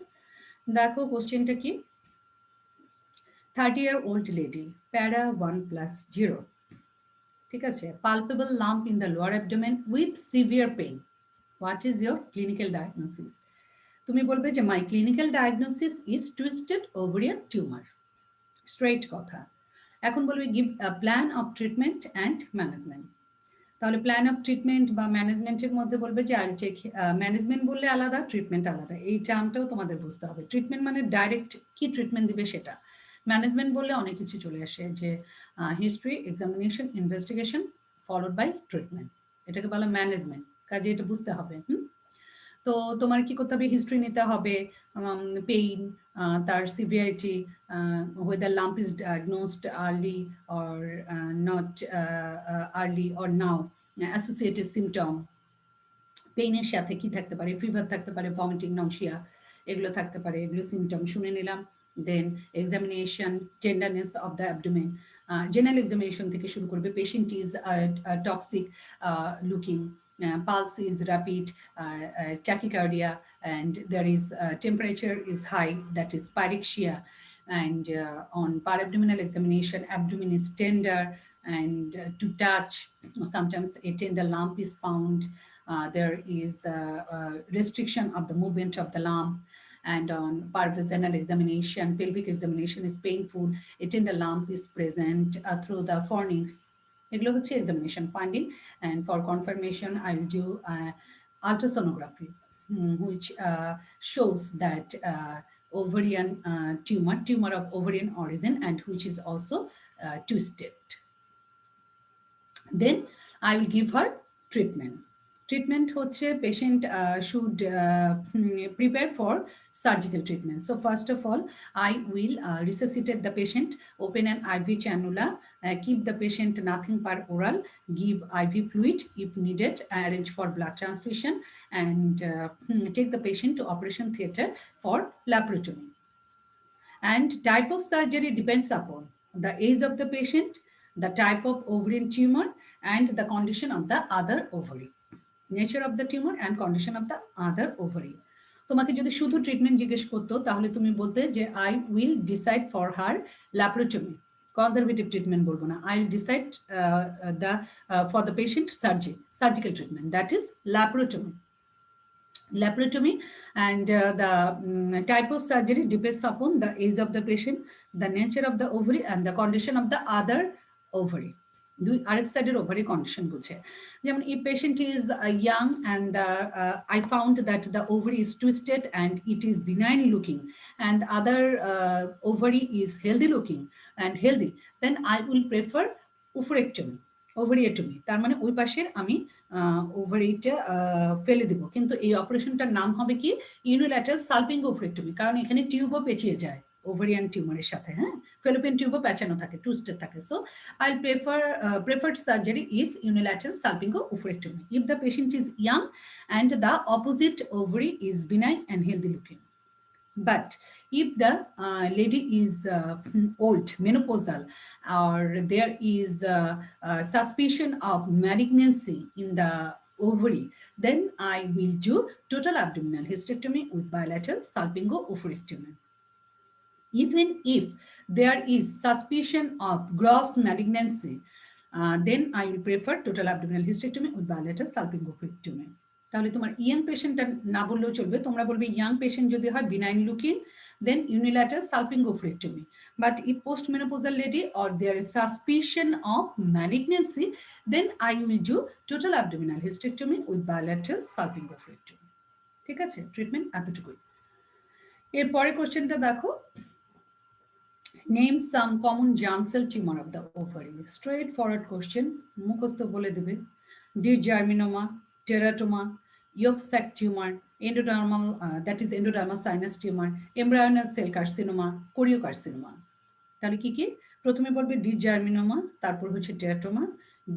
দেখো কোশ্চেনটা কি, 30-year-old lady, para 1+0, ঠিক আছে, palpable lump in the lower abdomen with severe pain, what is your clinical diagnosis? তুমি বলবে যে my clinical diagnosis is twisted ovarian tumour, straight কথা। এখন বলবে give a plan of treatment and management. তাহলে plan of treatment বা ম্যানেজমেন্টের মধ্যে বলবে যে আই টেক, ম্যানেজমেন্ট বললে আলাদা, ট্রিটমেন্ট আলাদা, এই টার্মটাও তোমাদের বুঝতে হবে। ট্রিটমেন্ট মানে ডাইরেক্ট কি ট্রিটমেন্ট দিবে সেটা, ম্যানেজমেন্ট বললে অনেক কিছু চলে আসে, যে history, examination, investigation followed by treatment, এটাকে বলা ম্যানেজমেন্ট, কাজে এটা বুঝতে হবে। তো তোমার কি করতে হবে, হিস্ট্রি নিতে হবে, পেইন, তার severity, whether lump is diagnosed early or not early or now, associated symptom, পেইনের সাথে কি থাকতে পারে, ফিভার থাকতে পারে, ভমিটিং, নশিয়া, এগুলো থাকতে পারে, এগুলো সিমটম শুনে নিলাম। Then examination, tenderness of the abdomen, general examination থেকে শুরু করবে, patient is toxic looking, pulse is rapid, tachycardia, and there is temperature is high, that is pyrexia, and on parabdominal examination, abdomen is tender and to touch, sometimes a tender lump is found. There is restriction of the movement of the lump, and on parvaginal examination, pelvic examination is painful, a tender lump is present through the fornix. এগুলো হচ্ছে examination finding, and for confirmation I will do ultrasonography, which shows that ovarian tumor of ovarian origin, and which is also twisted. Then I will give her treatment. Treatment হচ্ছে patient should prepare for surgical treatment. So first of all, I will resuscitate the patient, open an IV cannula, keep the patient nothing per oral, give IV fluid if needed, arrange for blood transfusion, and take the patient to operation theatre for laparotomy. And type of surgery depends upon the age of the patient, the type of ovarian tumor, and the condition of the other ovary, nature of the tumor and condition of the other ovary. তোমাকে যদি শুধু treatment জিজ্ঞেস করতো তাহলে তুমি বলতে যে I will decide for her laparotomy, conservative treatment বলবো না, I will decide the for the patient surgical treatment, that is laparotomy. Laparotomy, and the type of surgery depends upon the age of the patient, the nature of the ovary, and the condition of the other ovary. দুই আরেক সাইডের ovary condition বুঝে, যেমন if patient is young and I found that the ovary is twisted and it is benign looking, and other ovary is healthy looking and healthy, then I will prefer oophorectomy, ওভারিয়েটমি, তার মানে ওই পাশের আমি ওভারিটা ফেলে দেবো, কিন্তু এই অপারেশনটার নাম হবে কি ইউনিল্যাটারাল সালপিঙ্গোফ্রেক্টমি, কারণ এখানে টিউবও পেঁচিয়ে যায় ওভারিয়ান টিউমারের সাথে, হ্যাঁ, ফেলোপিয়ান টিউবও পেঁচানো থাকে, টুইস্টেড থাকে। So I preferred surgery is unilateral salpingo-oophorectomy if the patient is young and the opposite ovary is benign and healthy looking. But if the lady is old, menopausal, or there is suspicion of malignancy in the ovary, then I will do total abdominal hysterectomy with bilateral salpingo-oophorectomy. Even if there is suspicion of gross malignancy, then I will prefer total abdominal hysterectomy with bilateral salpingopectomy. তাহলে তোমার young পেশেন্টটা না বললেও চলবে, তোমরা বলবে young patient যদি হয় benign looking, then unilateral salpingopectomy. But if postmenopausal lady or there is suspicion of malignancy, then I will do total abdominal hysterectomy with bilateral salpingopectomy. ঠিক আছে, ট্রিটমেন্ট এতটুকুই। এরপরে কোশ্চেনটা দেখো, Name some common germ cell tumor of the ovary. Straightforward question. মুখস্থ বলে দেবে। D-germinoma, teratoma, yolk sac tumor, endodermal, that is endodermal sinus tumor, embryonal cell carcinoma, choriocarcinoma. তাহলে কি কি? প্রথমে বলবে D-germinoma, তারপর হচ্ছে teratoma,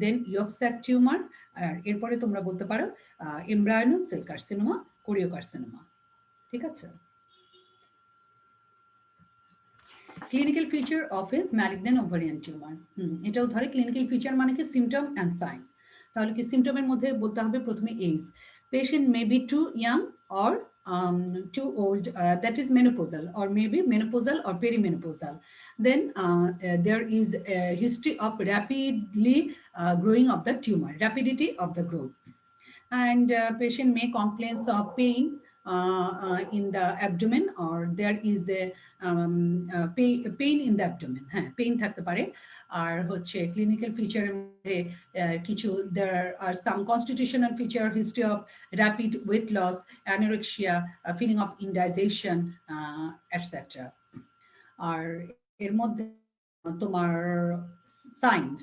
then yolk sac tumor, আর এরপরে তোমরা বলতে পারো embryonal cell carcinoma, choriocarcinoma. ঠিক আছে? Clinical feature of a malignant ovarian tumor. এটাও ধরে clinical feature মানে কি symptom and sign. তাহলে কি symptomer মধ্যে বলতে হবে প্রথমে age. Patient may be too young or too old, that is menopausal, or maybe menopausal or perimenopausal. Then there is a history of rapidly growing of the tumor, rapidity of the growth. And patient may complain of pain in the abdomen, or there is a pain in the abdomen. হ্যাঁ, pain থাকতে পারে। আর হচ্ছে clinical ফিচারের মধ্যে কিছু there are some constitutional feature, history of rapid weight loss, anorexia, feeling of indigestion, etc. আর এর মধ্যে তোমার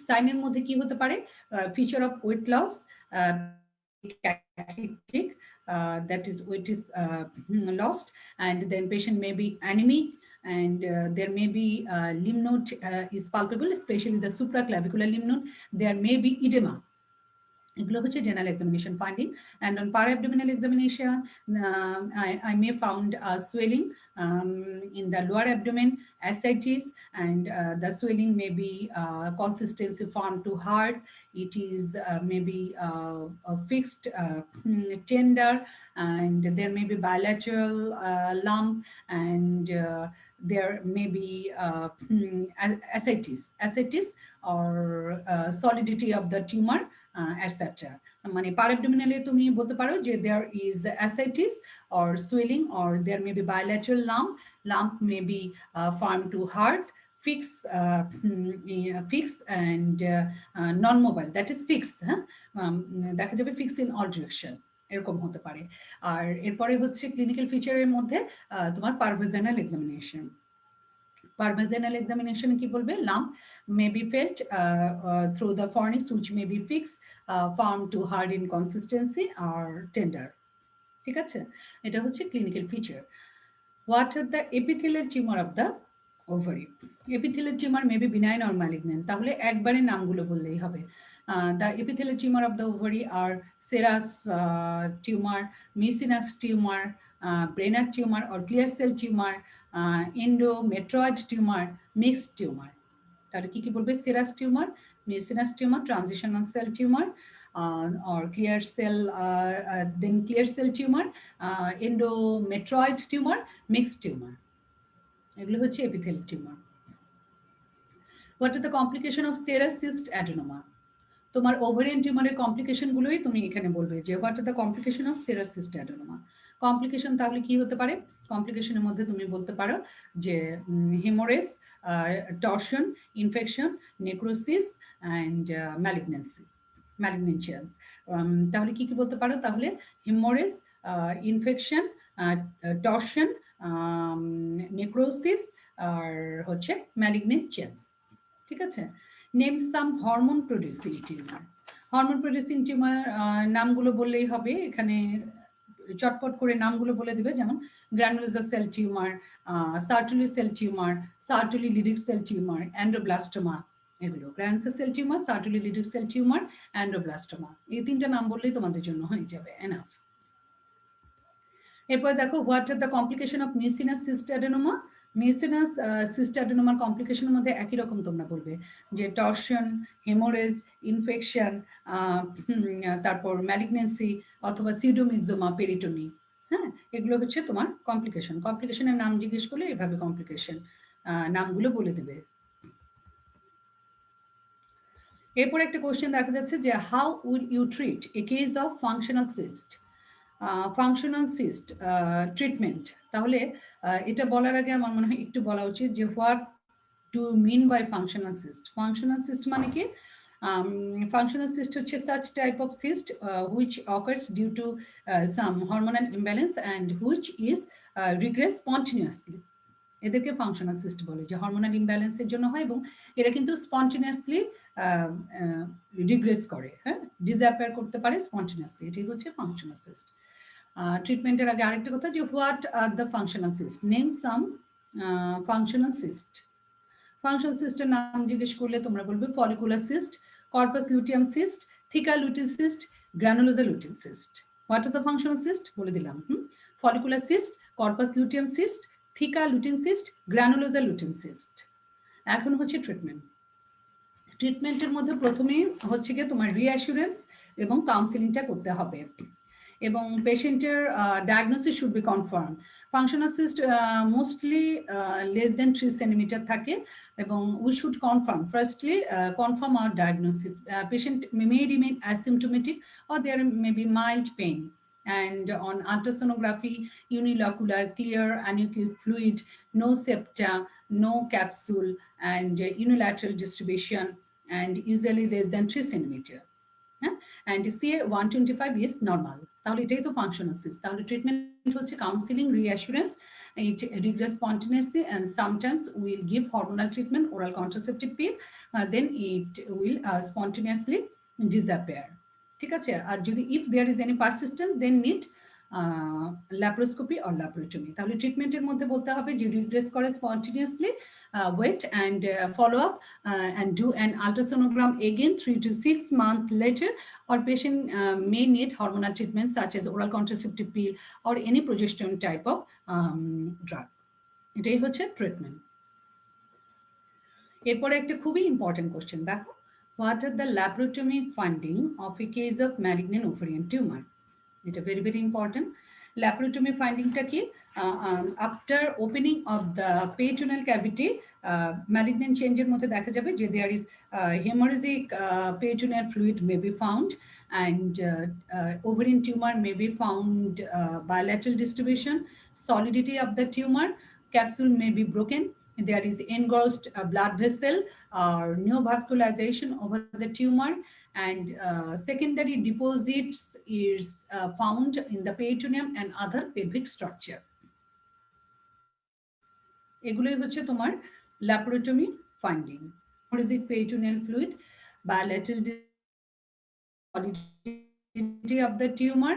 সাইনের মধ্যে কি হতে পারে? Feature of weight loss, that is weight is lost, and then patient may be anemic, and there may be lymph node is palpable, especially the supraclavicular lymph node. There may be edema. এগুলো হচ্ছে general examination finding. And on para-abdominal examination, I may found swelling in the lower abdomen, ascites, and the swelling may be consistency form to hard. It is maybe a fixed tender, and there may be bilateral lump, and there may be ascites or solidity of the tumor, etc. মানে para-abdominally তুমি বলতে পারো যে there is ascites or swelling, or there may be bilateral lump may be formed to hard, fix and non-mobile, that is fix, দেখা যাবে fix in all direction, এরকম হতে পারে। আর এরপরে হচ্ছে ক্লিনিক্যাল ফিচারের মধ্যে তোমার পারভাজাইনাল এক্সামিনেশন। Parvaginal examination কি বলবে? Lump may be felt through the fornix, which may be fixed, found to hard in consistency or tender. ঠিক আছে, এটা হচ্ছে clinical feature. What are the epithelial tumor of the ovary? Epithelial tumor may be benign or malignant. তাহলে একবারে নামগুলো বললেই হবে। The epithelial tumor of the ovary are serous tumor, mucinous tumor, Brenner tumor or clear cell tumor, endometrioid tumor, mixed tumor. তাহলে কি কি বলবে? serous tumor, mucinous tumor, transitional cell tumor, or clear cell, then clear cell tumor, endometrioid tumor, mixed tumor. এগুলো হচ্ছে epithelial tumor. What are the complication of serous cyst adenoma? তোমার ovarian টিউমারের complication গুলোই তুমি এখানে বলবে যে what are the complication of serous cyst adenoma. Complication তাহলে কি হতে পারে? কমপ্লিকেশনের মধ্যে তুমি বলতে পারো যে haemorrhage, torsion, infection, necrosis and malignancies. তাহলে কি কি বলতে পারো? তাহলে হেমোরেজ, ইনফেকশন, টর্শন, নেক্রোসিস আর হচ্ছে ম্যালিগনেন্সিয়াস। ঠিক আছে। Name some hormone producing tumour. Hormone producing tumour নামগুলো বললেই হবে, এখানে চটপট করে নামগুলো বলে দিবে, যেমন granulosa cell tumour, Sertoli cell tumour, Sertoli Leydig cell tumour, androblastoma. এগুলো granulosa cell tumour, Sertoli Leydig cell tumour, androblastoma, এই তিনটা নাম বললেই তোমাদের জন্য হয়ে যাবে এনাফ। এরপর দেখো what are the complication of mucinous cyst adenoma. Mucinous cyst অ্যাডেনোমার কমপ্লিকেশনের মধ্যে একই রকম তোমরা বলবে যে টর্শন, হেমোরেজ, ইনফেকশন, তারপর ম্যালিগনেন্সি অথবা সিউডোমিক্সোমা, পেরিটোমি। হ্যাঁ, এগুলো হচ্ছে তোমার কমপ্লিকেশন। কমপ্লিকেশনের নাম জিজ্ঞেস করলে এভাবে কমপ্লিকেশন নামগুলো বলে দেবে। এরপর একটা কোশ্চেন দেখা যাচ্ছে যে how will you treat a case of functional cyst. Functional cyst treatment, তাহলে এটা বলার আগে আমার মনে হয় একটু বলা উচিত যে what do mean by functional cyst. Functional cyst মানে কি? Functional cyst হচ্ছে such type of cyst which occurs due to some hormonal imbalance and which is regress spontaneously. এদেরকে ফাংশনাল সিস্ট বলে, যে হরমোনাল ইমব্যালেন্সের জন্য হয় এবং এরা কিন্তু স্পন্টেনিয়াসলি রিগ্রেস করে, হ্যাঁ, ডিসঅ্যাপিয়ার করতে পারে স্পন্টেনিয়াসলি। এটাই হচ্ছে ফাংশনাল সিস্ট। ট্রিটমেন্টের আগে আরেকটা কথা, যে what are the functional cyst, name some functional cyst. Functional সিস্টের নাম জিজ্ঞেস করলে তোমরা বলবে follicular cyst, corpus luteum cyst, theca lutein cyst, granulosa lutein cyst. What are the functional cyst বলে দিলাম। Follicular cyst, corpus luteum cyst, theca lutein cyst, granulosa lutein cyst. এখন হচ্ছে ট্রিটমেন্ট। ট্রিটমেন্টের মধ্যে প্রথমেই হচ্ছে গিয়ে তোমার রিঅ্যাসুরেন্স এবং কাউন্সিলিংটা করতে হবে, এবং পেশেন্টের diagnosis should be confirm. Functional cyst mostly less than 3 centimetre থাকে, এবং we should confirm firstly confirm our diagnosis. Patient may remain asymptomatic or there may be mild pain, and on ultrasonography unilocular clear anechoic fluid, no septa, no capsule, and unilateral distribution, and usually less than 3 centimeter. And CA 125 is normal. তাহলে এটাই তো functional cyst. তাহলে treatment হচ্ছে counselling, reassurance, it regress spontaneously, and sometimes we'll give hormonal treatment, oral contraceptive pill, then it will spontaneously disappear. ঠিক আছে? আর যদি if there is any persistence then need laparoscopy or ল্যাপ্রোটমি। তাহলে ট্রিটমেন্টের মধ্যে বলতে হবে যে রিগ্রেস করে spontaneously, wait and follow up and do an ultrasonogram again 3 to 6 months later, or patient may need hormonal treatment such as oral contraceptive pill or any progesterone type of drug. এটাই হচ্ছে treatment. এরপরে একটা খুবই important question দেখো, what are the laparotomy finding of a case of malignant ovarian tumour. এটা very very important. Laparotomy ফাইন্ডিংটা কি? After opening of the peritoneal cavity malignant চেঞ্জের মধ্যে দেখা যাবে যে there is haemorrhagic peritoneal fluid may be found, and ovarian tumor may be found bilateral distribution, solidity of the tumor, capsule may be broken, there is engrossed blood vessel or neovascularization over the tumor, and secondary deposits is found in the peritoneum and other pelvic structure. এগুলোই হচ্ছে তোমার laparotomy finding. Haemorrhagic peritoneal fluid, bilateral solidity of the tumor,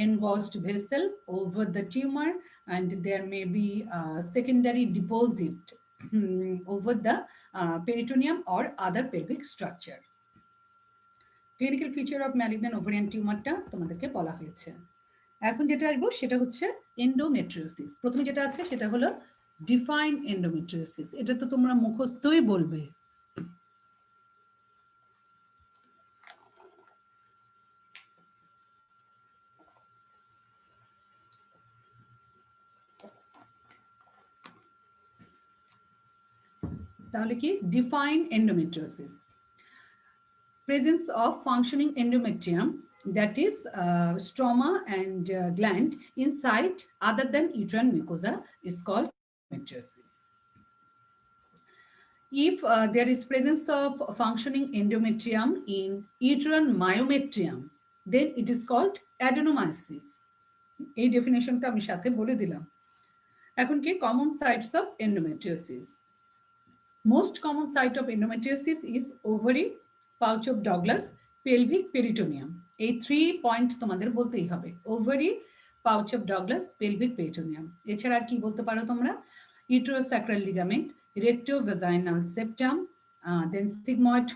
engrossed vessel over the tumor, and there may be secondary deposit over the peritoneum or other pelvic structure. Clinical feature of malignant ovarian টিউমারটা তোমাদেরকে বলা হয়েছে। এখন যেটা আসবো সেটা হচ্ছে endometriosis. প্রথমে যেটা আছে সেটা হলো ডিফাইন এন্ডোমেট্রিওসিস। এটা তো তোমরা মুখস্থই বলবে। তাহলে কি? Define endometriosis, presence of functioning endometrium, that is stroma and gland inside other than uterine mucosa, is called endometriosis. If there is presence of functioning endometrium in uterine myometrium, then it is called adenomyosis. এই ডেফিনেশনটা আমি সাথে বলে দিলাম। এখন কি common sites of endometriosis? Most common site of endometriosis is ovary, pouch of Douglas, pelvic peritoneum. এই 3 point তোমাদের বলতেই হবে, ovary, pouch of Douglas, pelvic peritoneum. এছাড়া কি বলতে পারো তোমরা? Uterosacral ligament, rectovaginal septum, then sigmoid,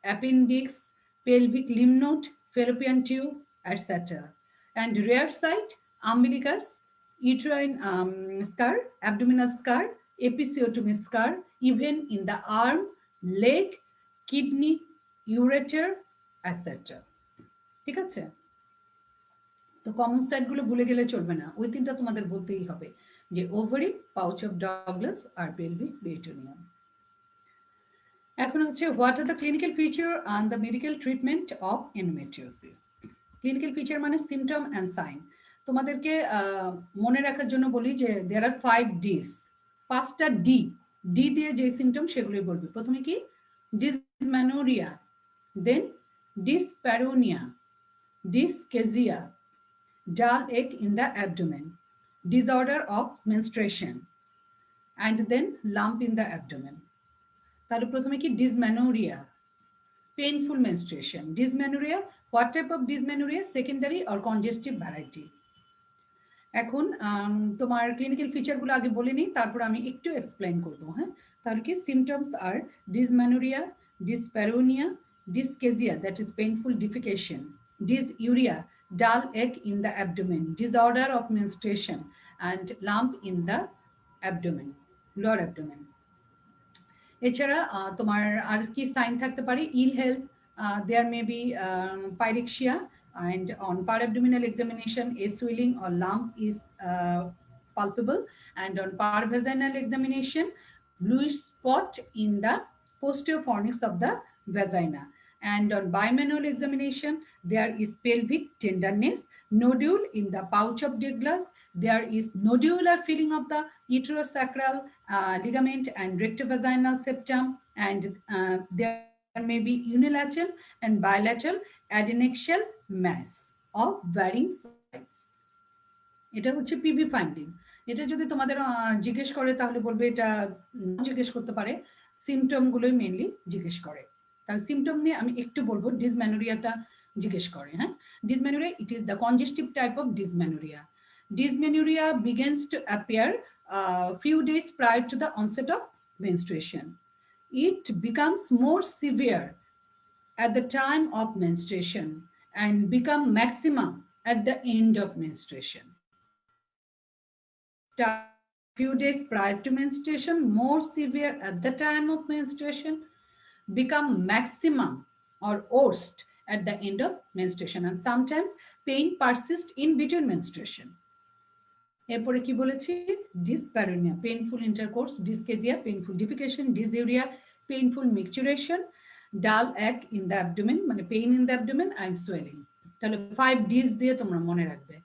appendix, pelvic lymph node, fallopian tube, etc. And rare site, umbilicus, uterine scar, abdominal scar, episiotomy scar, even in the arm, leg, kidney, ureter, etc. ঠিক আছে? তো common সাইটগুলো ভুলে গেলে চলবে না, ওই তিনটা তোমাদের বলতেই হবে, যে ওভারি, পাউচ অফ ডগলাস আর পেলভিক পেরিটোনিয়াম। এখন হচ্ছে what are the clinical feature and the medical treatment of endometriosis. Clinical feature মানে সিমটম অ্যান্ড সাইন। তোমাদেরকে মনে রাখার জন্য বলি যে দেয়ার আর 5 ডিস, 5টা ডি, ডি দিয়ে যে সিমটম সেগুলোই বলবি। প্রথমে কি? ডিসম্যানোরিয়া, দেন dyspareunia, dyschezia, dull ache in the abdomen, disorder of menstruation, and then lump in the abdomen. তাহলে প্রথমে কি? ডিসম্যানোরিয়া, painful menstruation. Dysmenorrhea, what type of dysmenorrhea? Secondary or congestive variety. এখন তোমার ক্লিনিক্যাল ফিচারগুলো আগে বলে নিই, তারপর আমি একটু এক্সপ্লেইন করবো। হ্যাঁ, তাহলে কি? সিমটমস আর dysmenorrhoea, dyspareunia, dyschezia, that is painful defecation, dysuria, dull ache in the abdomen, disorder of menstruation, and lump in the abdomen, lower abdomen. এছাড়া তোমার আর কি সাইন থাকতে পারে? Ill health, there may be pyrexia, and on parabdominal examination a swelling or lump is palpable, and on paravaginal examination bluish spot in the posterior fornix of the vagina, and on bimanual examination there is pelvic tenderness, nodule in the pouch of Douglas, there is nodular filling of the uterosacral ligament and rectovaginal septum, and there may be unilateral and bilateral adnexal mass of varying size. এটা হচ্ছে PV finding. এটা যদি তোমাদের জিজ্ঞেস করে তাহলে বলবে, এটা জিজ্ঞেস করতে পারে, সিমটমগুলোই মেইনলি জিজ্ঞেস করে। তাহলে সিমটম নিয়ে আমি একটু বলবো। ডিসম্যানোরিয়াটা জিজ্ঞেস করে। হ্যাঁ, ডিসম্যানোরিয়া, it is the congestive type of ডিসম্যানোরিয়া. Dysmenorrhea begins to appear few days prior to the onset of menstruation. It becomes more severe at the time of menstruation and become maximum at the end of menstruation. Start few days prior to menstruation, more severe at the time of menstruation, become maximum or worst at the end of menstruation, and sometimes pain persists in between menstruation. এরপরে কি বলেছি? Dyspareunia, painful intercourse, dyschezia, painful defecation, dysuria, painful micturition, dull ache in the abdomen, মানে pain in the abdomen and swelling. তাহলে 5 dish দিয়ে তোমরা মনে রাখবে।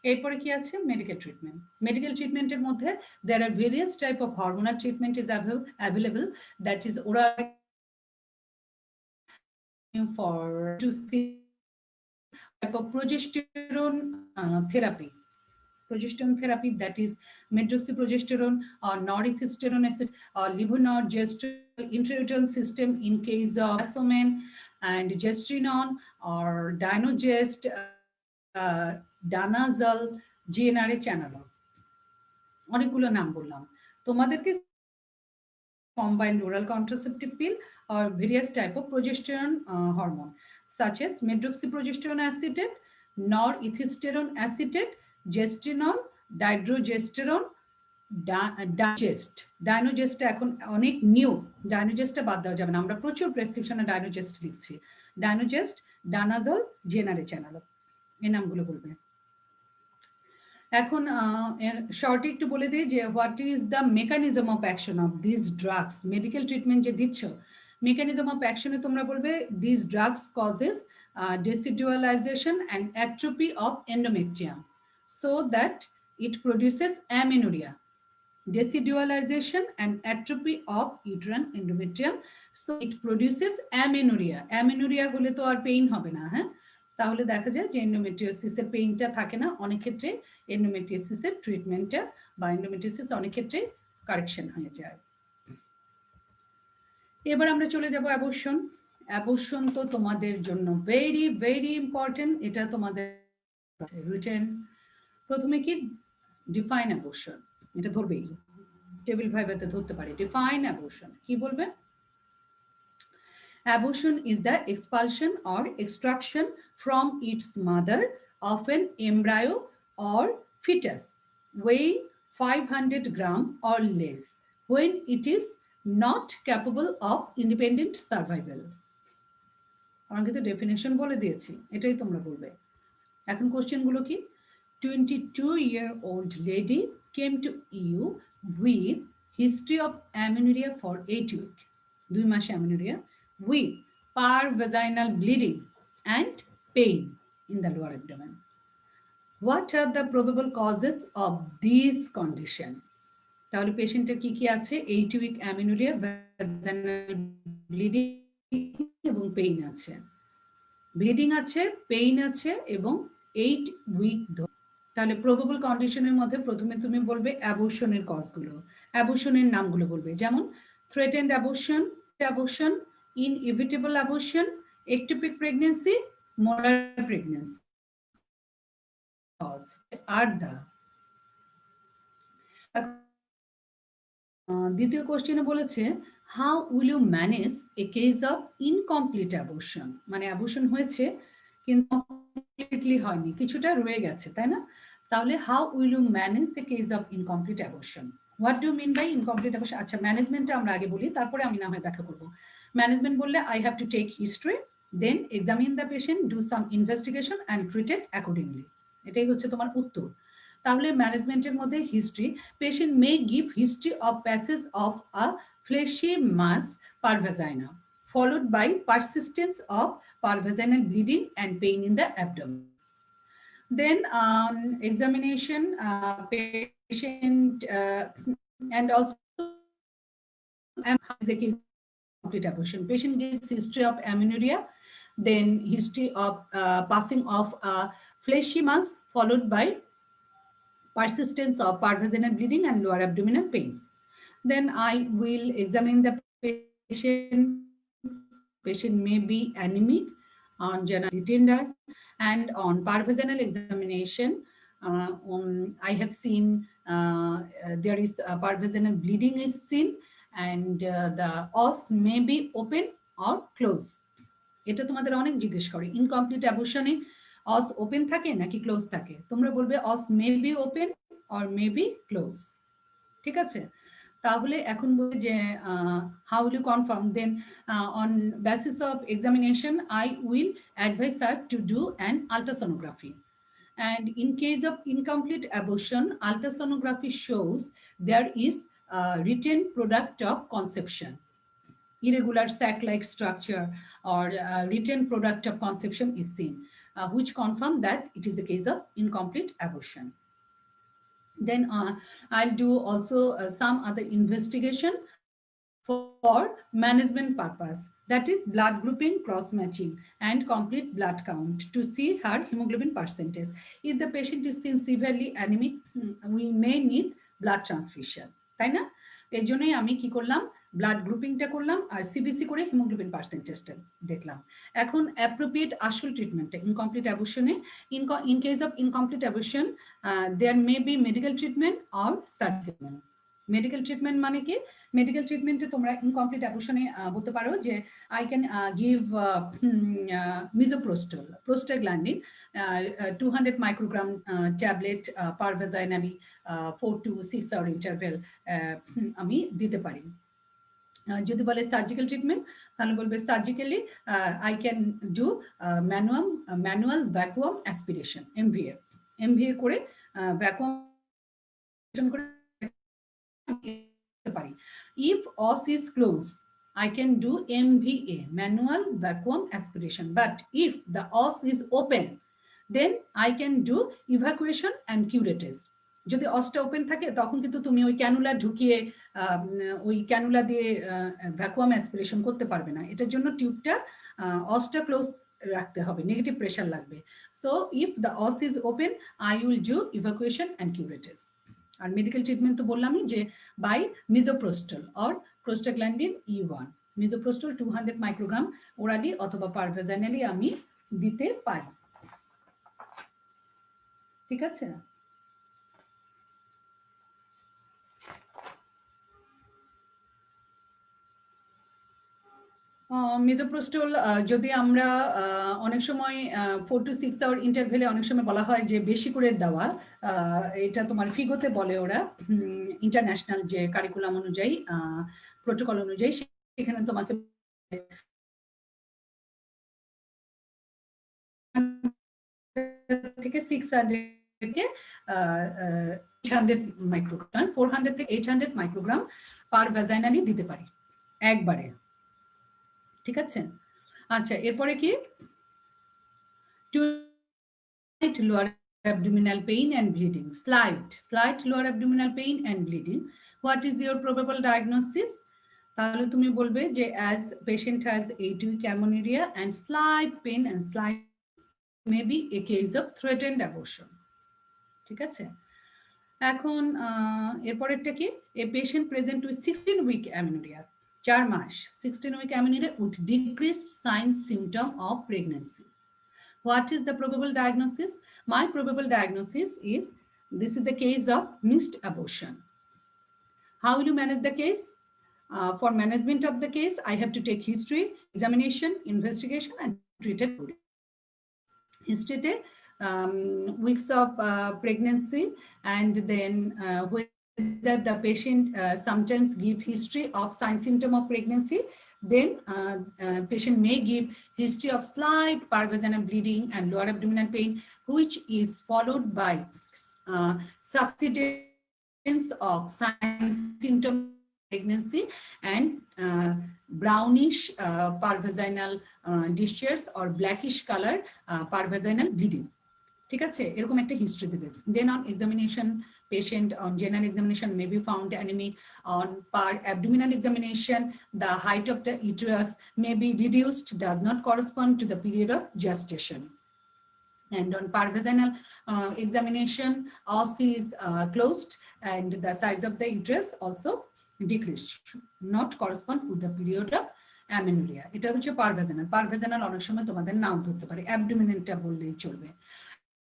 এরপরে কি আছে? Medical treatment. মেডিকেল ট্রিটমেন্টের মধ্যে there are various type of hormonal treatment is available, that is oral for to see type of progesterone therapy. Progesterone therapy, that is medroxyprogesterone or norethistone acid or levonorgestrel intrauterine system in case of Asomen, and gestrinone or Dynogest, Danazol, GnRH analog. অনেকগুলো নাম বললাম তোমাদেরকে। combined oral contraceptive pill or various type of progesterone hormone such as medroxyprogesterone acetate, norethistone acetate, gestrinol, dydrogesterone, ডাইনোজেস্ট এখন অনেক new, ডাইনোজেস্টটা বাদ দেওয়া যাবে না, আমরা প্রচুর প্রেসক্রিপশনে ডাইনোজেস্ট লিখছি। ডাইনোজেস্ট, ডানাজল, জেনারেচ অ্যানালগ, এই নামগুলো বলবে। এখন শর্টে একটু বলে দিই যে what is the mechanism of action of this drugs. Medical treatment যে দিচ্ছ, মেকানিজম অফ অ্যাকশনে তোমরা বলবে this drugs causes decidualization and atrophy of endometrium so that it produces amenorrhoea. Decidualization and atrophy of uterine endometrium, so it produces amenorrhea. Amenorrhea হলে তো আর pain হবে না। হ্যাঁ, তাহলে দেখা যায় যে এন্ডোমেট্রিওসিসের পেইনটা থাকে না। অনেক ক্ষেত্রে এন্ডোমেট্রিওসিসের ট্রিটমেন্টটা বা এন্ডোমেট্রিওসিস অনেক ক্ষেত্রে কারেকশন হয়ে যায়। এবার আমরা চলে যাব অ্যাবর্শন। অ্যাবর্শন তো তোমাদের জন্য ভেরি ভেরি ইম্পর্টেন্ট, এটা তোমাদের রিটেন। প্রথমে কি? ডিফাইন অ্যাবর্শন, এটা ধরবেই, টেবিল ভাইভাতে ধরতে পারে। ডিফাইন অ্যাবর্শন কি বলবে? Abortion is the expulsion or extraction from its mother of an embryo or fetus weighing 500 gram or less when it is not capable of independent survival. আমি কিন্তু definition বলে দিয়েছি, এটাই তোমরা বলবে। এখন কোশ্চেনগুলো কি? 22-year-old lady came to you with history of amenorrhea for 8 weeks. 2 মাসে amenorrhea with parvaginal bleeding and pain in the lower abdomen. What are the probable causes of these condition? তাহলে পেশেন্টের কি কি আছে? 8 week amenorrhea, vaginal bleeding এবং pain আছে, bleeding আছে, pain আছে এবং 8 উইক ধরে। তাহলে প্রবাবল কন্ডিশনের মধ্যে প্রথমে তুমি বলবে অ্যাবর্শনের কজগুলো, অ্যাবর্শনের নামগুলো বলবে, যেমন threatened abortion, abortion, inevitable abortion, ectopic pregnancy, molar pregnancy. আর দা দ্বিতীয় কোশ্চেনে বলেছে how will you manage a case of incomplete abortion, মানে অ্যাবর্শন হয়েছে কিন্তু কমপ্লিটলি হয়নি, কিছুটা রয়ে গেছে, তাই না? তাহলে how will you manage a case of incomplete abortion? What do mean by incomplete abortion? আচ্ছা, ম্যানেজমেন্টটা আমরা আগে বলি, তারপরে আমি না হয় ব্যাখ্যা করবো। ম্যানেজমেন্ট বললে I have to take history, then examine the patient, do some investigation and treated accordingly. এটাই হচ্ছে তোমার উত্তর। তাহলে ম্যানেজমেন্টের মধ্যে history, patient may give history of passage of a fleshy mass per vagina followed by persistence of pervaginal bleeding and pain in the abdomen. Then examination, patient and also complete abortion. Patient gives history of amenorrhea, then history of passing of fleshy mass followed by persistence of pervaginal bleeding and lower abdominal pain. Then I will examine the patient. Patient may be anemic on general tender, and on parvaginal examination, I have seen there is parvaginal bleeding is seen, and the os may be open or closed. এটা তোমাদের অনেক জিজ্ঞেস করে, incomplete অ্যাবর্শনে অস open থাকে নাকি close থাকে? তোমরা বলবে os may be open or may be close. ঠিক আছে? তাহলে এখন বলি যে how will you confirm? Then on basis of examination I will advise her to do an ultrasonography, and in case of incomplete abortion, ultrasonography shows there is a written product of conception, irregular sac-like structure or written product of conception is seen, which confirm that it is a case of incomplete abortion. Then I'll do also some other investigation for management purpose, that is blood grouping, cross matching and complete blood count to see her hemoglobin percentage. If the patient is seen severely anemic, we may need blood transfusion, তাই না? এর জন্যই আমি কি করলাম, blood গ্রুপিংটা করলাম আর CBC করে haemoglobin পার্সেন্টেজটা দেখলাম। এখন অ্যাপ্রোপ্রিয়েট আসল ট্রিটমেন্টটা incomplete অ্যাবর্শনে, in case of incomplete abortion there may be medical treatment or surgery. Medical treatment মানে কি? মেডিকেল ট্রিটমেন্টে তোমরা ইনকমপ্লিট অ্যাবর্শনে বলতে পারো যে I can give misoprostol, prostaglandin 200 microgram tablet per vaginally 4 to 6 hour interval আমি দিতে পারি। যদি বলে সার্জিক্যাল ট্রিটমেন্ট তাহলে বলবে surgically I can do manual vacuum aspiration, MVA করে ভ্যাকুয়াম করে পারি। If os is closed, I can do MVA, manual vacuum aspiration. But if the os is open, then I can do evacuation and curettage. যদি অসটা open থাকে তখন কিন্তু তুমি ওই cannula ঢুকিয়ে ওই ক্যানুলা দিয়ে ভ্যাকুয়াম অ্যাসপিরেশন করতে পারবে না। এটার জন্য টিউবটা অসটা ক্লোজ রাখতে হবে, নেগেটিভ প্রেশার লাগবে। So if the os is open I will do evacuation and curettage. আর মেডিকেল ট্রিটমেন্ট তো বললামই যে by misoprostol or prostaglandin E1, misoprostol 200 microgram orally অথবা পারভেজানালি আমি দিতে পারি। ঠিক আছে? মিজোপ্রোস্টল যদি আমরা অনেক সময় 4 to 6 আওয়ার ইন্টারভেলে অনেক সময় বলা হয় যে বেশি করে দেওয়া, এটা তোমার ফিগোতে বলে ওরা, ইন্টারন্যাশনাল যে কারিকুলাম অনুযায়ী প্রোটোকল অনুযায়ী সেখানে তোমাকে থেকে 600 থেকে 800 মাইক্রোগ্রাম, 400 থেকে 800 মাইক্রোগ্রাম পার ভ্যাজাইনালি দিতে পারি একবারে। ঠিক আছে? আচ্ছা, এরপরে কি lower abdominal pain and bleeding, slight lower abdominal pain and bleeding. What is your probable diagnosis? তাহলে তুমি বলবে যে as patient has 8-week amenorrhea and slight pain and slight may be a case of threatened abortion. ঠিক আছে? এখন এরপরেরটা কি, a patient present with 16-week amenorrhea, 4 mass 16-week amenorrhea with decreased signs symptom of pregnancy. What is the probable diagnosis? My probable diagnosis is this is a case of missed abortion. How will you manage the case? For management of the case, I have to take history, examination, investigation, and treated. History, weeks of pregnancy, and then whether the patient sometimes give history of sign symptom of pregnancy, then patient may give history of slight parvaginal bleeding and lower abdominal pain, which is followed by subsidence of sign symptom pregnancy and brownish parvaginal discharge or blackish color parvaginal bleeding. ঠিক আছে? এরকম একটা history দেবে। Then on examination, patient on general examination may be found anemic. On par abdominal examination, the height of the uterus may be reduced, does not correspond to the period of gestation. And on parvaginal examination, os is closed and the size of the uterus also decreased, not correspond with the period of amenorrhea. এটা হচ্ছে parvaginal. Parvaginal অনেক সময় তোমাদের নাম ধরতে পারে, abdominalটা বললেই চলবে।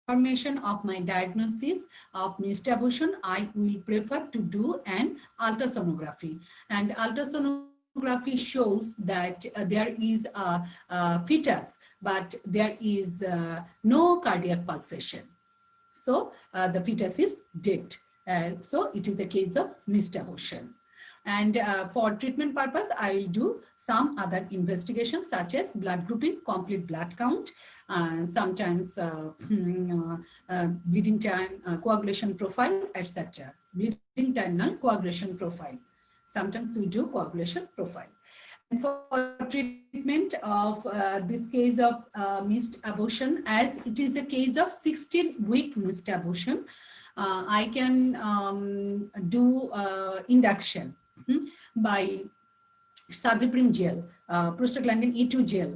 Confirmation of my diagnosis of missed abortion, I will prefer to do an ultrasonography, and ultrasonography shows that there is a fetus, but there is no cardiac pulsation. So the fetus is dead. So it is a case of missed abortion. And for treatment purpose, I will do some other investigations such as blood grouping, complete blood count, sometimes bleeding time, coagulation profile, etc. Bleeding time, coagulation profile. Sometimes we do coagulation profile. And for treatment of this case of missed abortion, as it is a case of 16-week missed abortion, I can do induction by Sarbiprim gel, prostaglandin E2 gel.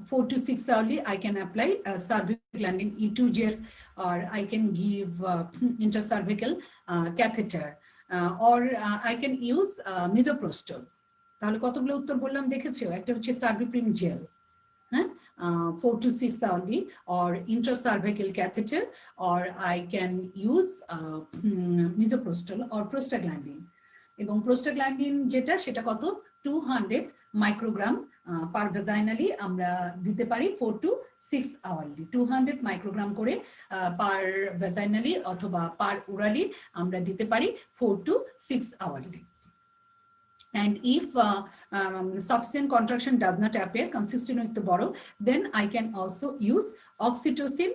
4 to 6 hourly, I can apply Sarbiprim E2 gel, or I can give intracervical catheter, or I can use misoprostol. তাহলে কতগুলো উত্তর বললাম দেখেছো? একটা হচ্ছে সার্বিপ্রিম jail, হ্যাঁ, 4 to 6 hourly, or intracervical catheter, or I can use misoprostol or prostaglandin. এবং prostaglandin যেটা, সেটা কত, 200 মাইক্রোগ্রাম পার ভ্যাজাইনালি আমরা দিতে পারি 4 to 6 আওয়ারলি। 200 মাইক্রোগ্রাম করে পার ভ্যাজাইনালি অথবা পার ওরালি আমরা দিতে পারি 4 to 6 hourly. And if sufficient contraction does not appear consistent with the borrow, then I can also use oxytocin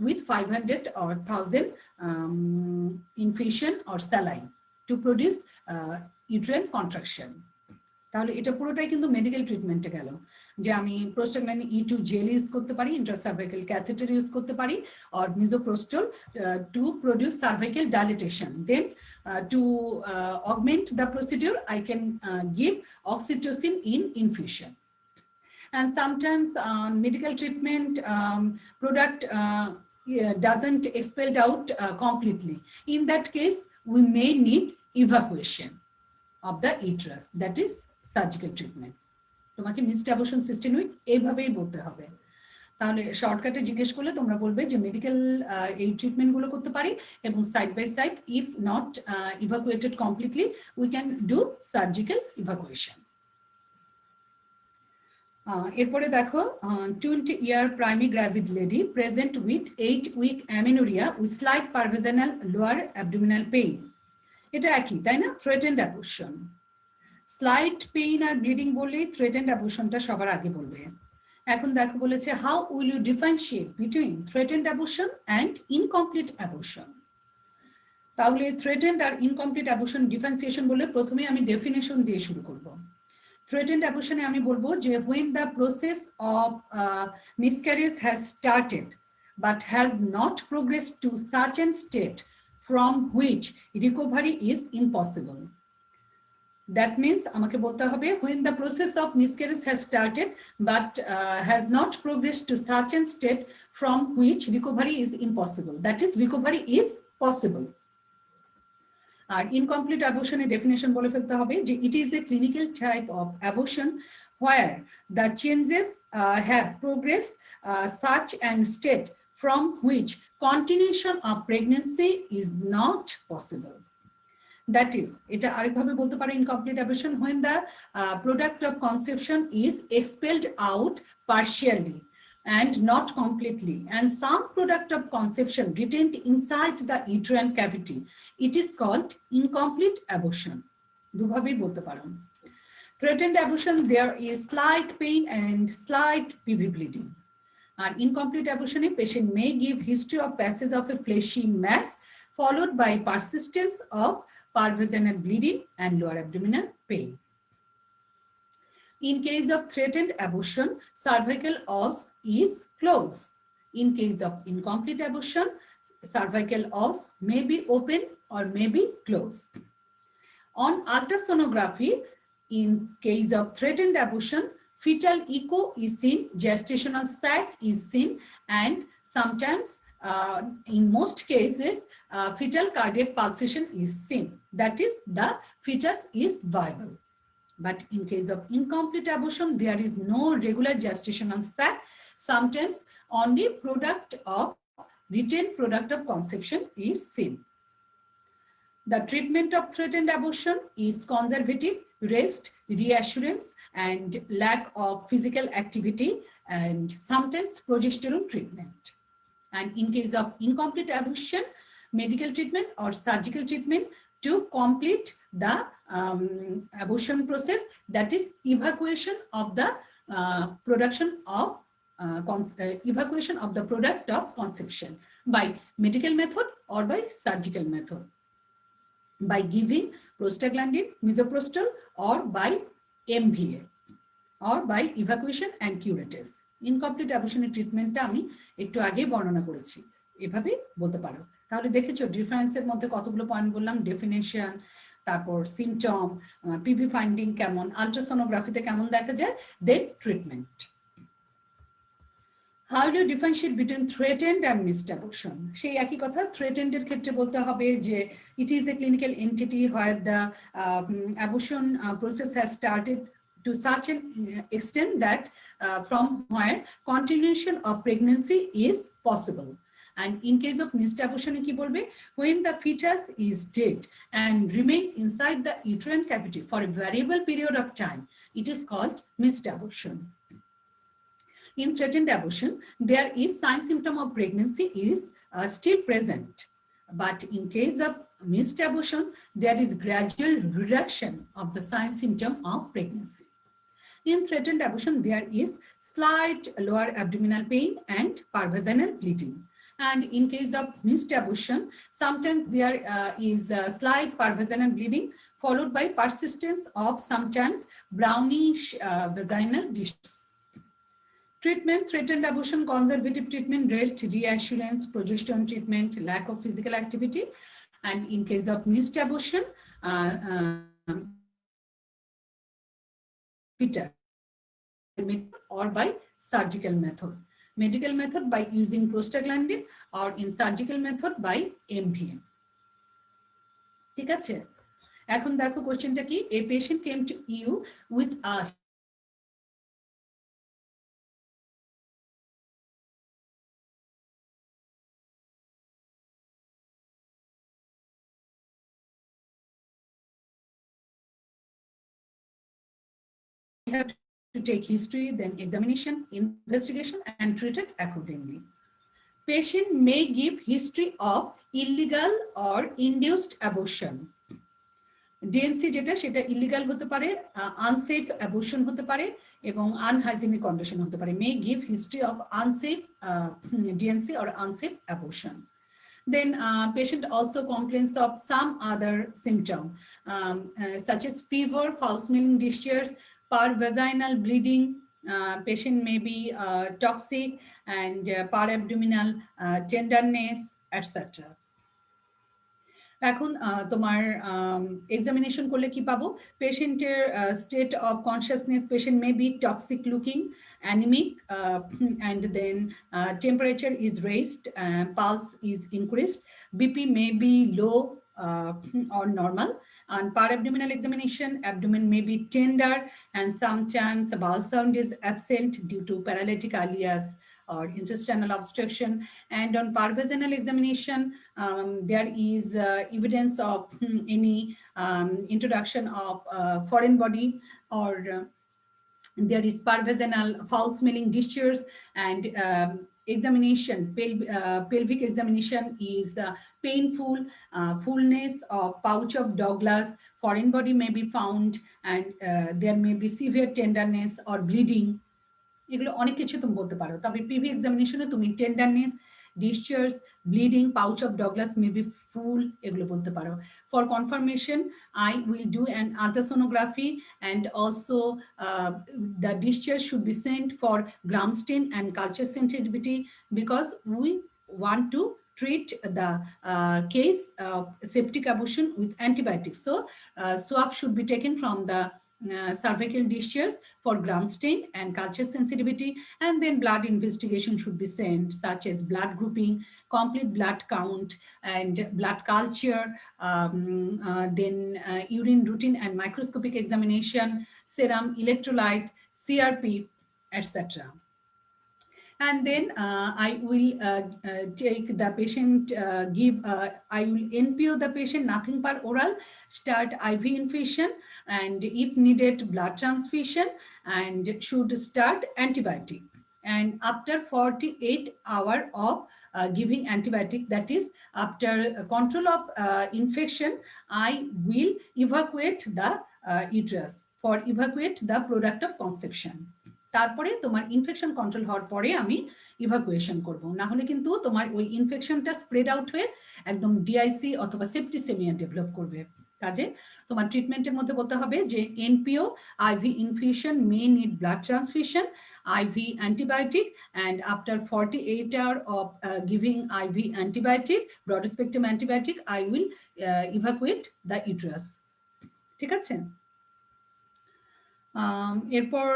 with 500 or 1000 infusion or saline to produce uterine contraction. তাহলে এটা পুরোটাই কিন্তু medical ট্রিটমেন্টে গেল, যে আমি প্রোস্টাগ্ল্যান্ডিন E2 জেল ইউজ করতে পারি, ইন্ট্রাসার্ভাইকাল catheter use করতে পারি, or misoprostol to produce cervical dilatation. Then to augment the procedure, I can give oxytocin in infusion. And sometimes medical treatment product doesn't expelled out completely. In that case, we may need evacuation of the uterus, that is surgical treatment. তোমাকে missed abortion 16 week এইভাবেই বলতে হবে। তাহলে শর্টকাটে জিজ্ঞেস করলে তোমরা বলবে যে মেডিকেল এই ট্রিটমেন্টগুলো করতে পারি, এবং side by side if not evacuated completely we can do surgical evacuation. এরপরে দেখো, 20-year primary gravid lady present with 8-week amenorrhea with slight parvaginal lower abdominal pain. এটা একই, তাই না? Threatened abortion. স্লাইট পেইন আর ব্লিডিং বললেই threatened অ্যাবর্শনটা সবার আগে বলবে। এখন দেখো বলেছে, how will you differentiate between threatened abortion and incomplete abortion? তাহলে threatened আর incomplete abortion differentiation বলে প্রথমে আমি definition দিয়ে শুরু করব। Threatened abortion আমি বলবো যে when the process of miscarriage has started but has not progressed to such a state from which recovery is impossible. That means আমাকে বলতে হবে when the process of miscarriage has started but has not progressed to such a state from which recovery is impossible. That is, recovery is possible. R incomplete abortion এর definition বলে ফেলতে হবে যে it is a clinical type of abortion where the changes have progressed such an state from which continuation of pregnancy is not possible. That is, এটা আরেকভাবে বলতে পারে incomplete abortion when the product of conception is expelled out partially and not completely, and some product of conception retained inside the uterine cavity. It is called incomplete abortion. দুভাবেই বলতে পারো। Threatened abortion, there is slight pain and slight PV bleeding. And incomplete abortion, a patient may give history of passage of a fleshy mass followed by persistence of parvaginal bleeding and lower abdominal pain. In case of threatened abortion, cervical os is closed. In case of incomplete abortion, cervical os may be open or may be closed. On ultrasonography, in case of threatened abortion, fetal echo is seen, gestational sac is seen, and sometimes, in most cases, fetal cardiac pulsation is seen. That is, the fetus is viable. But in case of incomplete abortion, there is no regular gestational sac. Sometimes only retained product of conception is seen. The treatment of threatened abortion is conservative, rest, reassurance, and lack of physical activity, and sometimes progesterone treatment. And in case of incomplete abortion, medical treatment or surgical treatment to complete the abortion process, that is evacuation of the product of conception by medical method or by surgical method, by giving prostaglandin, misoprostol, or by MVA, or by evacuation and curettage. Incomplete abortion ট্রিটমেন্টটা আমি একটু আগে বর্ণনা করেছি, এভাবে বলতে পারো। তাহলে দেখেছো ডিফারেন্সের মধ্যে কতগুলো পয়েন্ট বললাম, ডেফিনেশন, তারপর সিমটম, পিভি ফাইন্ডিং কেমন, আলট্রাসোনোগ্রাফিতে কেমন দেখা যায়, দেন treatment. How do you differentiate between threatened and missed abortion? সেই একই কথা, threatened এর ক্ষেত্রে বলতে হবে যে it is a clinical entity where the abortion process has started to such an extent that from where continuation of pregnancy is possible. And in case of missed abortion, কি বলবে, when the fetus is dead and remain inside the uterine cavity for a variable period of time, it is called missed abortion. In threatened abortion, there is sign symptom of pregnancy is still present. But in case of missed abortion, there is gradual reduction of the sign symptom of pregnancy. In threatened abortion, there is slight lower abdominal pain and parvaginal bleeding. And in case of missed abortion, sometimes there is slight parvaginal bleeding followed by persistence of sometimes brownish vaginal distress. Treatment, threatened abortion, conservative treatment, rest, reassurance, progesterone treatment, lack of physical activity. And in case of missed abortion, fetal or by surgical method. Medical method by using prostaglandin, or in surgical method by MVM. ঠিক আছে, এখন দেখো কোশ্চেনটা কি, a patient came to you with a have to take history, then examination, investigation, and treat it accordingly. Patient may give history of illegal or induced abortion. DNC যেটা সেটা illegal হতে পারে, আনসেফ অ্যাবর্শন হতে পারে এবং unhygienic condition হতে পারে, মে give history of unsafe DNC or unsafe abortion. Then patient also complains of some other symptom such as fever, foul-smelling discharge, paravaginal bleeding. Patient may be toxic and parabdominal tenderness, etc. এখন তোমার examination করলে কি পাবো, পেশেন্টের state of consciousness, patient may be toxic looking, anemic, and then temperature is raised, pulse is increased, BP may be low or normal. On parabdominal examination, abdomen may be tender and sometimes bowel sound is absent due to paralytic ileus or intestinal obstruction. And on paravaginal examination, there is evidence of any introduction of foreign body, or there is paravaginal foul-smelling discharge, and examination, pelvic examination is painful, fullness of pouch of Douglas, foreign body may be found, and there may be severe tenderness or bleeding. এগুলো অনেক কিছু তুমি বলতে পারো, তবে PV এক্সামিনেশনে তুমি tenderness, discharge, bleeding, pouch of Douglas may be full, এগুলো বলতে পারো। For confirmation I will do an ultrasonography and also the discharge should be sent for Gram stain and culture sensitivity because we want to treat the case of septic abortion with antibiotics. So swab should be taken from the cervical discharge for gram stain and culture sensitivity, and then blood investigation should be sent, such as blood grouping, complete blood count, and blood culture, then urine routine and microscopic examination, serum electrolyte, CRP, etc. And then I will take the patient, I will NPO the patient, nothing but oral, start IV infusion, and if needed, blood transfusion, and should start antibiotic. And after 48 hours of giving antibiotic, that is after control of infection, I will evacuate the uterus for evacuate the product of conception. তারপরে তোমার infection control হওয়ার পরে আমি evacuation করব, না হলে কিন্তু তোমার ওই ইনফেকশনটা স্প্রেড আউট হয়ে একদম ডিআইসি অথবা সেপ্টিসেমিয়া ডেভেলপ করবে। কাজে তোমার ট্রিটমেন্টের মধ্যে বলতে হবে যে NPO, IV infusion, may need blood transfusion, IV antibiotic, and after 48 hours of giving IV antibiotic, broad spectrum antibiotic, I will evacuate the uterus. ঠিক আছে? এরপর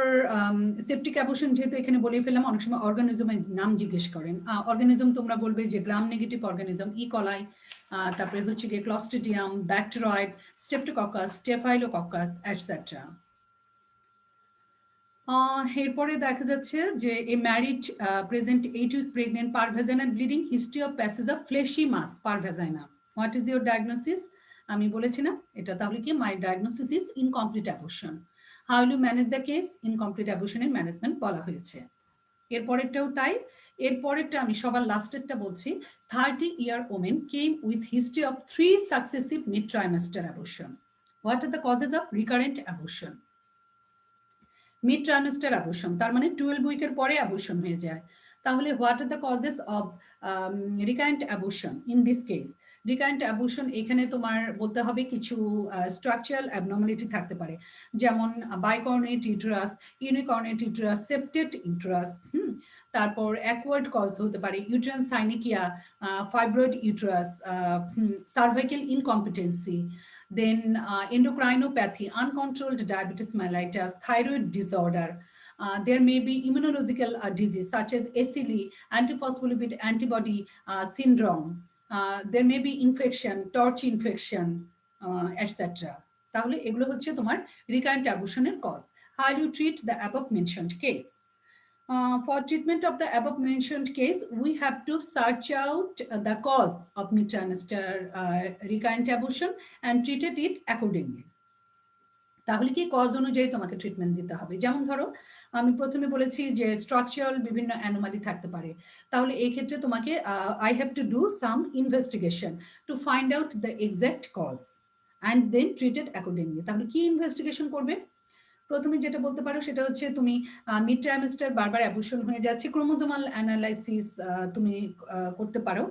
সেপ্টিক অ্যাবর্শন যেহেতু এখানে বলে ফেললাম, অনেক সময় অর্গানিজমের নাম জিজ্ঞেস করেন। অর্গানিজম তোমরা বলবে যে গ্রাম নেগেটিভ অর্গানিজম, ইকলাই, তারপরে হচ্ছে গিয়ে ক্লস্ট্রিডিয়াম, ব্যাকটেরয়েড, স্টেপ্টোককাস, স্টেফাইলোককাস, এটসেট্রা। এরপরে দেখা যাচ্ছে যে a married present 8 week pregnant, per vaginal bleeding, history of passage of fleshy mass per vagina. What is your diagnosis? আমি বলেছি না এটা, তাহলে কি my diagnosis is incomplete abortion. How you manage the case? Incomplete অ্যাবর্শনের ম্যানেজমেন্ট বলা হয়েছে। এরপরেরটাও তাই। এরপরেরটা আমি সবার লাস্টেরটা বলছি। 30-year woman came with history of 3 successive mid-trimester abortion. What are the causes of recurrent abortion? Mid trimester abortion তার মানে 12 উইকের পরে অ্যাবর্শন হয়ে যায়। তাহলে what are the causes of recurrent abortion in this case? Recurrent abortion এখানে তোমার বলতে হবে কিছু স্ট্রাকচারাল অ্যাবনর্মালিটি থাকতে পারে, যেমন bicornuate uterus, unicornuate uterus, septate uterus, তারপর অ্যাকওয়ার্ড কজ হতে পারে uterine synechiae, fibroid uterus, cervical incompetency, then endocrinopathy, uncontrolled diabetes mellitus, thyroid disorder. There may be immunological disease such as SLE, antiphospholipid antibody syndrome. There may be infection, torch infection, etc. তাহলে এগুলো হচ্ছে তোমার recurrent অ্যাবর্শনের cause. How do you treat the above mentioned case? For treatment of the above mentioned case, we have to search out the cause of mid-trimester recurrent abortion and treated it accordingly. তাহলে কি cause অনুযায়ী তোমাকে treatment দিতে হবে। যেমন ধরো আমি প্রথমে বলেছি যে স্ট্রাকচারাল বিভিন্ন অ্যানোমালি থাকতে পারে, তাহলে এই ক্ষেত্রে তোমাকে I have to do some investigation to find out the exact cause. And then treated accordingly. তাহলে কি ইনভেস্টিগেশন করবে? প্রথমে যেটা বলতে পারো সেটা হচ্ছে তুমি মিড ট্রাইমেস্টার বারবার অ্যাবর্শন হয়ে যাচ্ছে, ক্রোমোজোমাল অ্যানালাইসিস তুমি করতে পারো।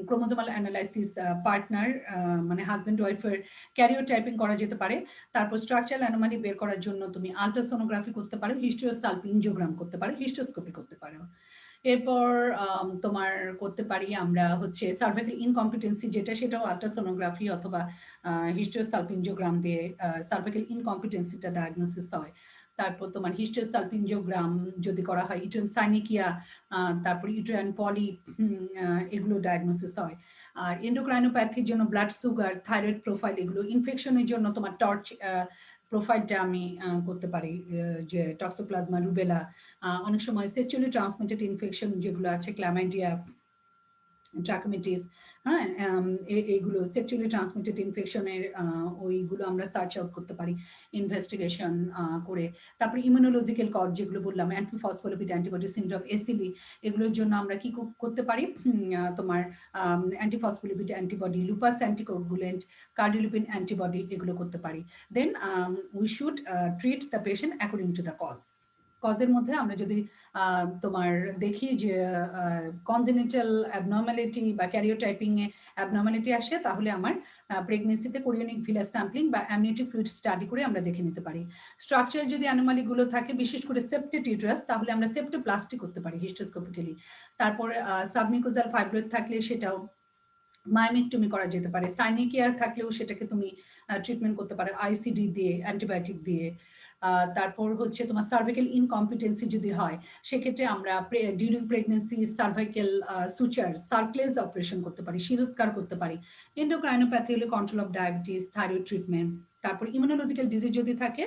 ক্রোমোজোমাল অ্যানালাইসিস পার্টনার মানে হাজব্যান্ড ওয়াইফের ক্যারিওটাইপিং করা যেতে পারে। তারপর স্ট্রাকচারাল অ্যানোমালি বের করার জন্য তুমি আল্ট্রাসোনোগ্রাফি করতে পারো, হিস্টোসালপিঞ্জিওগ্রাম করতে পারো, হিস্টোস্কোপি করতে পারো। এরপর তোমার করতে পারি আমরা হচ্ছে সার্ভাইকাল ইনকম্পিটেন্সি, যেটা সেটাও আল্ট্রাসোনোগ্রাফি অথবা হিস্টোসালপিঞ্জিওগ্রাম দিয়ে সার্ভাইকাল ইনকম্পিটেন্সিটা ডায়াগনোসিস হয়। তারপর তোমার হিস্টোসালপিঞ্জিওগ্রাম যদি করা হয়, ইউটেরাইন সাইনিকিয়া, তারপর ইউটেরাইন পলিপ, এগুলো ডায়াগনোসিস হয়। আর এন্ডোক্রাইনোপ্যাথির জন্য ব্লাড সুগার, থাইরয়েড প্রোফাইল, এগুলো ইনফেকশনের জন্য তোমার টর্চ প্রোফাইলটা আমি করতে পারি, যে টক্সোপ্লাজমা, রুবেলা, অনেক সময় সেক্সুয়ালি ট্রান্সমিটেড ইনফেকশন যেগুলো আছে, ক্ল্যামাইডিয়া, ট্রাকোমিটিস, হ্যাঁ, এইগুলো সেক্সুয়ালি ট্রান্সমিটেড ইনফেকশনের ওইগুলো আমরা সার্চ আউট করতে পারি ইনভেস্টিগেশন করে। তারপরে ইমিউনোলজিক্যাল কজ যেগুলো বললাম, অ্যান্টিফসফোলিপিড অ্যান্টিবডি সিন্ড্রোম, এসিডি, এগুলোর জন্য আমরা কি করতে পারি? তোমার antiphospholipid antibody, lupus anticoagulant, cardiolipin antibody, এগুলো করতে পারি। Then we should treat the patient according to the cause. কজের মধ্যে আমরা যদি তোমার দেখি যে কনজেনিটাল অ্যাবনর্মালিটি বা ক্যারিওটাইপিং এ অ্যাবনর্মালিটি আসে, তাহলে আমার প্রেগনেন্সিতে কোরিওনিক ভিলাস স্যাম্পলিং বা অ্যামনিওটিক ফ্লুইড স্টাডি করে আমরা দেখে নিতে পারি। স্ট্রাকচার যদি অ্যানোমালিগুলো থাকে, বিশেষ করে সেপ্টেড ইউটেরাস, তাহলে আমরা সেপ্টোপ্লাস্টি করতে পারি হিস্টোস্কোপিক্যালি। তারপরে সাবমিউকোজাল ফাইব্রয়েড থাকলে সেটাও মায়োমেক্টমি করা যেতে পারে। সাইনিকিয়া থাকলেও সেটাকে তুমি ট্রিটমেন্ট করতে পারো আইসিডি দিয়ে, অ্যান্টিবায়োটিক দিয়ে। তারপর হচ্ছে তোমার সার্ভাইকাল ইনকম্পিটেন্সি যদি হয়, সেক্ষেত্রে আমরা during pregnancy cervical suture, cerclage operation করতে পারি, শিরোৎকার করতে পারি। এন্ডোক্রাইনোপ্যাথি হলে control of diabetes, thyroid treatment. তারপর ইমিউনোলজিক্যাল ডিজিজ যদি থাকে,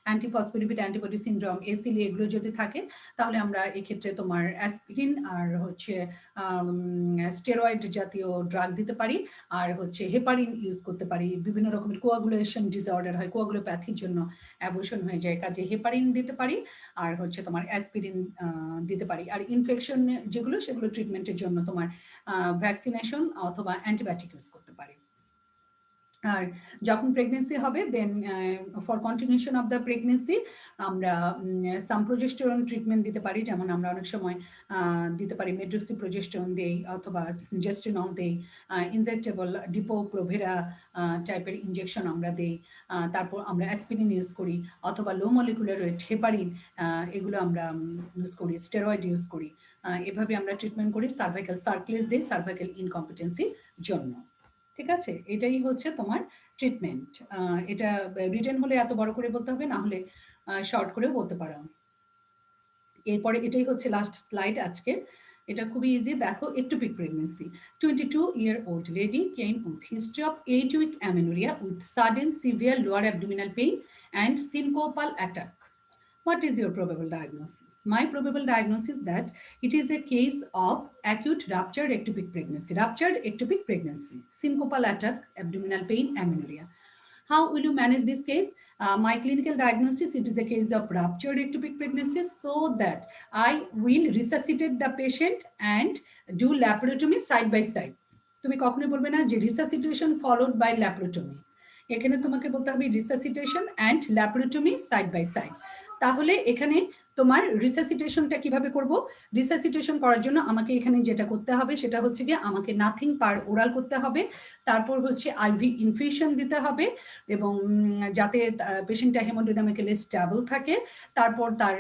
অ্যান্টিফসফোলিপিড অ্যান্টিবডি সিন্ড্রোম, এসিলি, এগুলো যদি থাকে, তাহলে আমরা এক্ষেত্রে তোমার অ্যাসপিরিন আর হচ্ছে স্টেরয়েড জাতীয় ড্রাগ দিতে পারি। আর হচ্ছে হেপারিন ইউজ করতে পারি। বিভিন্ন রকমের কোয়াগুলেশন ডিসঅর্ডার হয়, কোয়াগুলোপ্যাথির জন্য অ্যাবর্শন হয়ে যায়, কাজে হেপারিন দিতে পারি। আর হচ্ছে তোমার অ্যাসপিরিন দিতে পারি। আর ইনফেকশন যেগুলো, সেগুলো ট্রিটমেন্টের জন্য তোমার ভ্যাকসিনেশন অথবা অ্যান্টিবায়োটিক ইউজ করতে পারি। আর যখন প্রেগনেন্সি হবে, then for continuation of the pregnancy আমরা সামপ্রোজেস্টেরন ট্রিটমেন্ট দিতে পারি। যেমন আমরা অনেক সময় দিতে পারি মেড্রোক্সিপ্রোজেস্টেরন দেই, অথবা জেস্টিনল দেই, ইনজেক্টেবল ডিপো-প্রোভেরা টাইপের ইনজেকশন আমরা দেই। তারপর আমরা অ্যাসপিরিন ইউজ করি, অথবা লো মলিকুলার ওয়েট হেপারিন, এগুলো আমরা ইউজ করি, স্টেরয়েড ইউজ করি। এভাবে আমরা ট্রিটমেন্ট করি। সার্ভাইকাল সার্কলেজ দিই সার্ভাইকাল ইনকম্পিটেন্সির জন্য। ঠিক আছে, এটাই হচ্ছে তোমার ট্রিটমেন্ট। এটা রিটেন হলে এত বড় করে বলতে হবে, না হলে শর্ট করেও বলতে পারো। এরপরে এটাই হচ্ছে লাস্ট স্লাইড আজকে। এটা খুবই ইজি। দেখো, ectopic pregnancy, 22-year-old lady came with history of 8-week amenorrhea with sudden severe lower abdominal pain and syncopal attack. What is your probable diagnosis? My probable diagnosis that it is a case of acute ruptured ectopic pregnancy, syncopal attack, abdominal pain, amenorrhea. How will you manage this case? My clinical diagnosis, it is a case of ruptured ectopic pregnancy, so that I will resuscitate the patient and do laparotomy side by side. তুমি কখনোই বলবে না যে resuscitation followed by laparotomy। এখানে তোমাকে বলতে হবে resuscitation and laparotomy side by side। তাহলে এখানে তোমার রিসাসিটেশনটা কিভাবে করব? রিসাসিটেশন করার জন্য আমাকে এখানে যেটা করতে হবে সেটা হচ্ছে গিয়ে আমাকে নাথিং পার ওরাল করতে হবে। তারপর হচ্ছে আইভি ইনফিউশন দিতে হবে, এবং যাতে পেশেন্টটা হেমোডাইনামিক্যালি স্টেবল থাকে। তারপর তার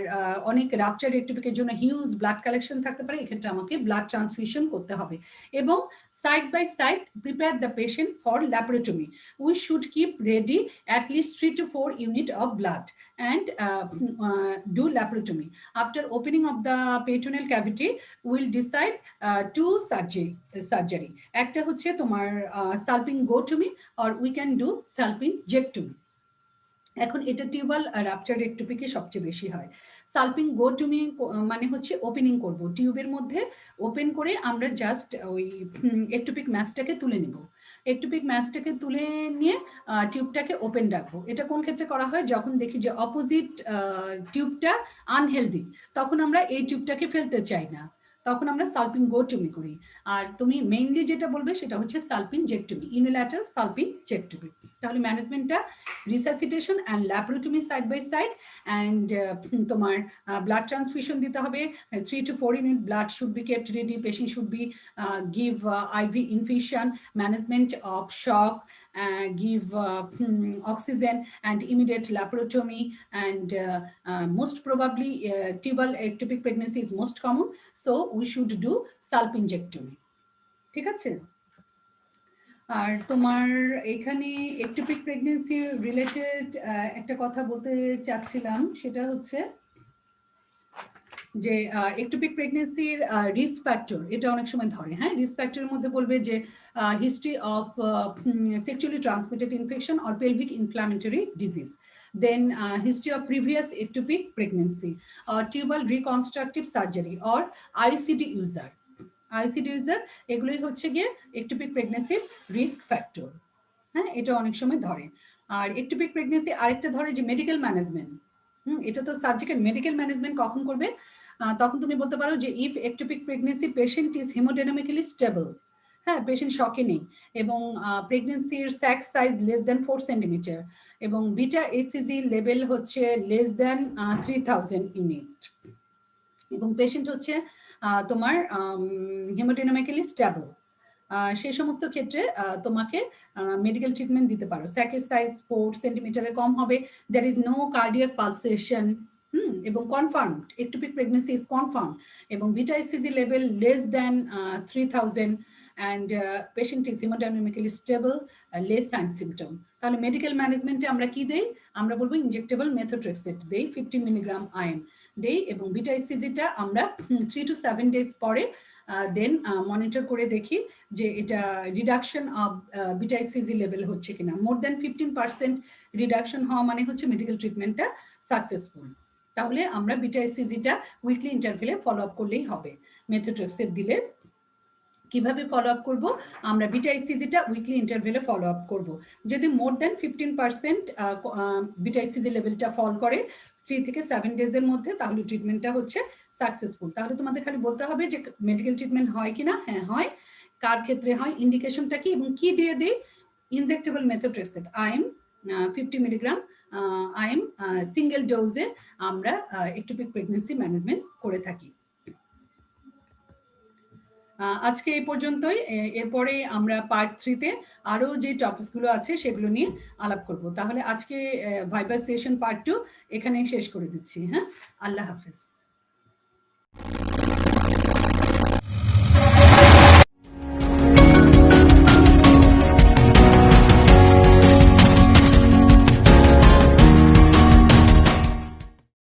অনেক রাপচার ectopic জন্য হিউজ ব্লাড কালেকশন থাকতে পারে, এক্ষেত্রে আমাকে ব্লাড ট্রান্সফিউশন করতে হবে। এবং side by side prepare the patient for laparotomy. We should keep ready at least 3 to 4 unit of blood and do laparotomy. After opening of the peritoneal cavity, we'll decide two surgery. একটা হচ্ছে তোমার salpingotomy or we can do salpingectomy. এখন এটা tubal rupture ectopic-এ সবচেয়ে বেশি হয়। সালপিংগোটমি মানে হচ্ছে ওপেনিং করব, টিউবের মধ্যে ওপেন করে আমরা জাস্ট ওই ectopic ম্যাসটাকে তুলে নেব। ectopic ম্যাসটাকে তুলে নিয়ে টিউবটাকে ওপেন রাখবো। এটা কোন ক্ষেত্রে করা হয়? যখন দেখি যে অপোজিট টিউবটা আনহেলদি, তখন আমরা এই টিউবটাকে ফেলতে চাই না, তখন আমরা সালপিনগোটমি করি। আর তুমি মেইনলি যেটা বলবে সেটা হচ্ছে সালপিনজেক্টমি, ইউনিল্যাটারাল সালপিনজেক্টমি। তাহলে ম্যানেজমেন্টটা resuscitation and laparotomy side by side, and তোমার ব্লাড ট্রান্সফিউশন দিতে হবে। 3 to 4 unit blood should be kept ready. Patient should be give IV infusion, management of shock, give oxygen and immediate laparotomy, and most probably tubal ectopic pregnancy is most common, so we should do salpingectomy. ঠিক আছে? আর তোমার এখানে ectopic pregnancy related একটা কথা বলতে চাচ্ছিলাম, সেটা হচ্ছে যে একটোপিক প্রেগনেন্সির রিস্ক ফ্যাক্টর, এটা অনেক সময় ধরে। হ্যাঁ, রিস্ক ফ্যাক্টরের মধ্যে বলবে যে history of sexually transmitted infection or pelvic inflammatory disease, then history of previous ectopic pregnancy, tubal reconstructive surgery or ICD user. ICD user এগুলোই হচ্ছে গিয়ে একটোপিক প্রেগনেন্সির রিস্ক ফ্যাক্টর। হ্যাঁ, এটা অনেক সময় ধরে। আর একটোপিক প্রেগনেন্সি আরেকটা ধরে যে মেডিকেল ম্যানেজমেন্ট। এটা তো সার্জিক্যাল মেডিকেল ম্যানেজমেন্ট কখন করবে? তখন তুমি বলতে পারো যে if ectopic pregnancy patient is haemodynamically stable, হ্যাঁ, পেশেন্ট শকে নেই, এবং প্রেগনেন্সির sac size less than 4 centimetre, এবং বিটা এসিজি লেভেল হচ্ছে লেস দেন 3000 ইউনিট, এবং পেশেন্ট হচ্ছে তোমার হেমোডাইনামিক্যালি স্টেবল, সেই সমস্ত ক্ষেত্রে তোমাকে মেডিকেল ট্রিটমেন্ট দিতে পারো। স্যাকের সাইজ 4 সেন্টিমিটারের কম হবে, there is no cardiac pulsation, এবং confirmed ectopic pregnancy is confirm, এবং beta HCG level less than 3000, and patient is haemodynamically stable, less sign symptom. তাহলে মেডিকেল ম্যানেজমেন্টে আমরা কি দেই? আমরা বলবো ইনজেক্টেবল মেথোট্রেক্সেট দেই 50 মিলিগ্রাম আইএম দেই, এবং বিটা এসিজিটা আমরা 3 to 7 days পরে দেন মনিটর করে দেখি যে এটা reduction of beta HCG level হচ্ছে কিনা। মোর দেন 15% রিডাকশন হওয়া মানে হচ্ছে মেডিকেল ট্রিটমেন্টটা সাকসেসফুল। তাহলে আমরা বিটা এসিজিটা উইকলি ইন্টারভেলে ফলো আপ করলেই হবে। মেথোট্রেক্সেট দিলে কিভাবে ফলো আপ করবো? আমরা বিটা ইসিজিটা উইকলি ইন্টারভেলে ফলো আপ করবো। যদি মোর দেন 15% বিটা ইসিজি লেভেলটা ফল করে 3 থেকে 7 ডেজের মধ্যে, তাহলে ট্রিটমেন্টটা হচ্ছে সাকসেসফুল। তাহলে তোমাদের খালি বলতে হবে যে মেডিকেল ট্রিটমেন্ট হয় কিনা। হ্যাঁ হয়। কার ক্ষেত্রে হয়, ইন্ডিকেশনটা কি, এবং কি দিয়ে দিই? Injectable methotrexate IM 50 milligram IM single ডোজে আমরা একটোপিক প্রেগনেন্সি ম্যানেজমেন্ট করে থাকি। আজকে এই পর্যন্তই। এরপরে আমরা পার্ট 3-তে আরো যে টপিকসগুলো আছে সেগুলো নিয়ে আলাপ করব। তাহলে আজকে ভাইবা সেশন পার্ট 2 এখানেই শেষ করে দিচ্ছি। হ্যাঁ, আল্লাহ হাফেজ।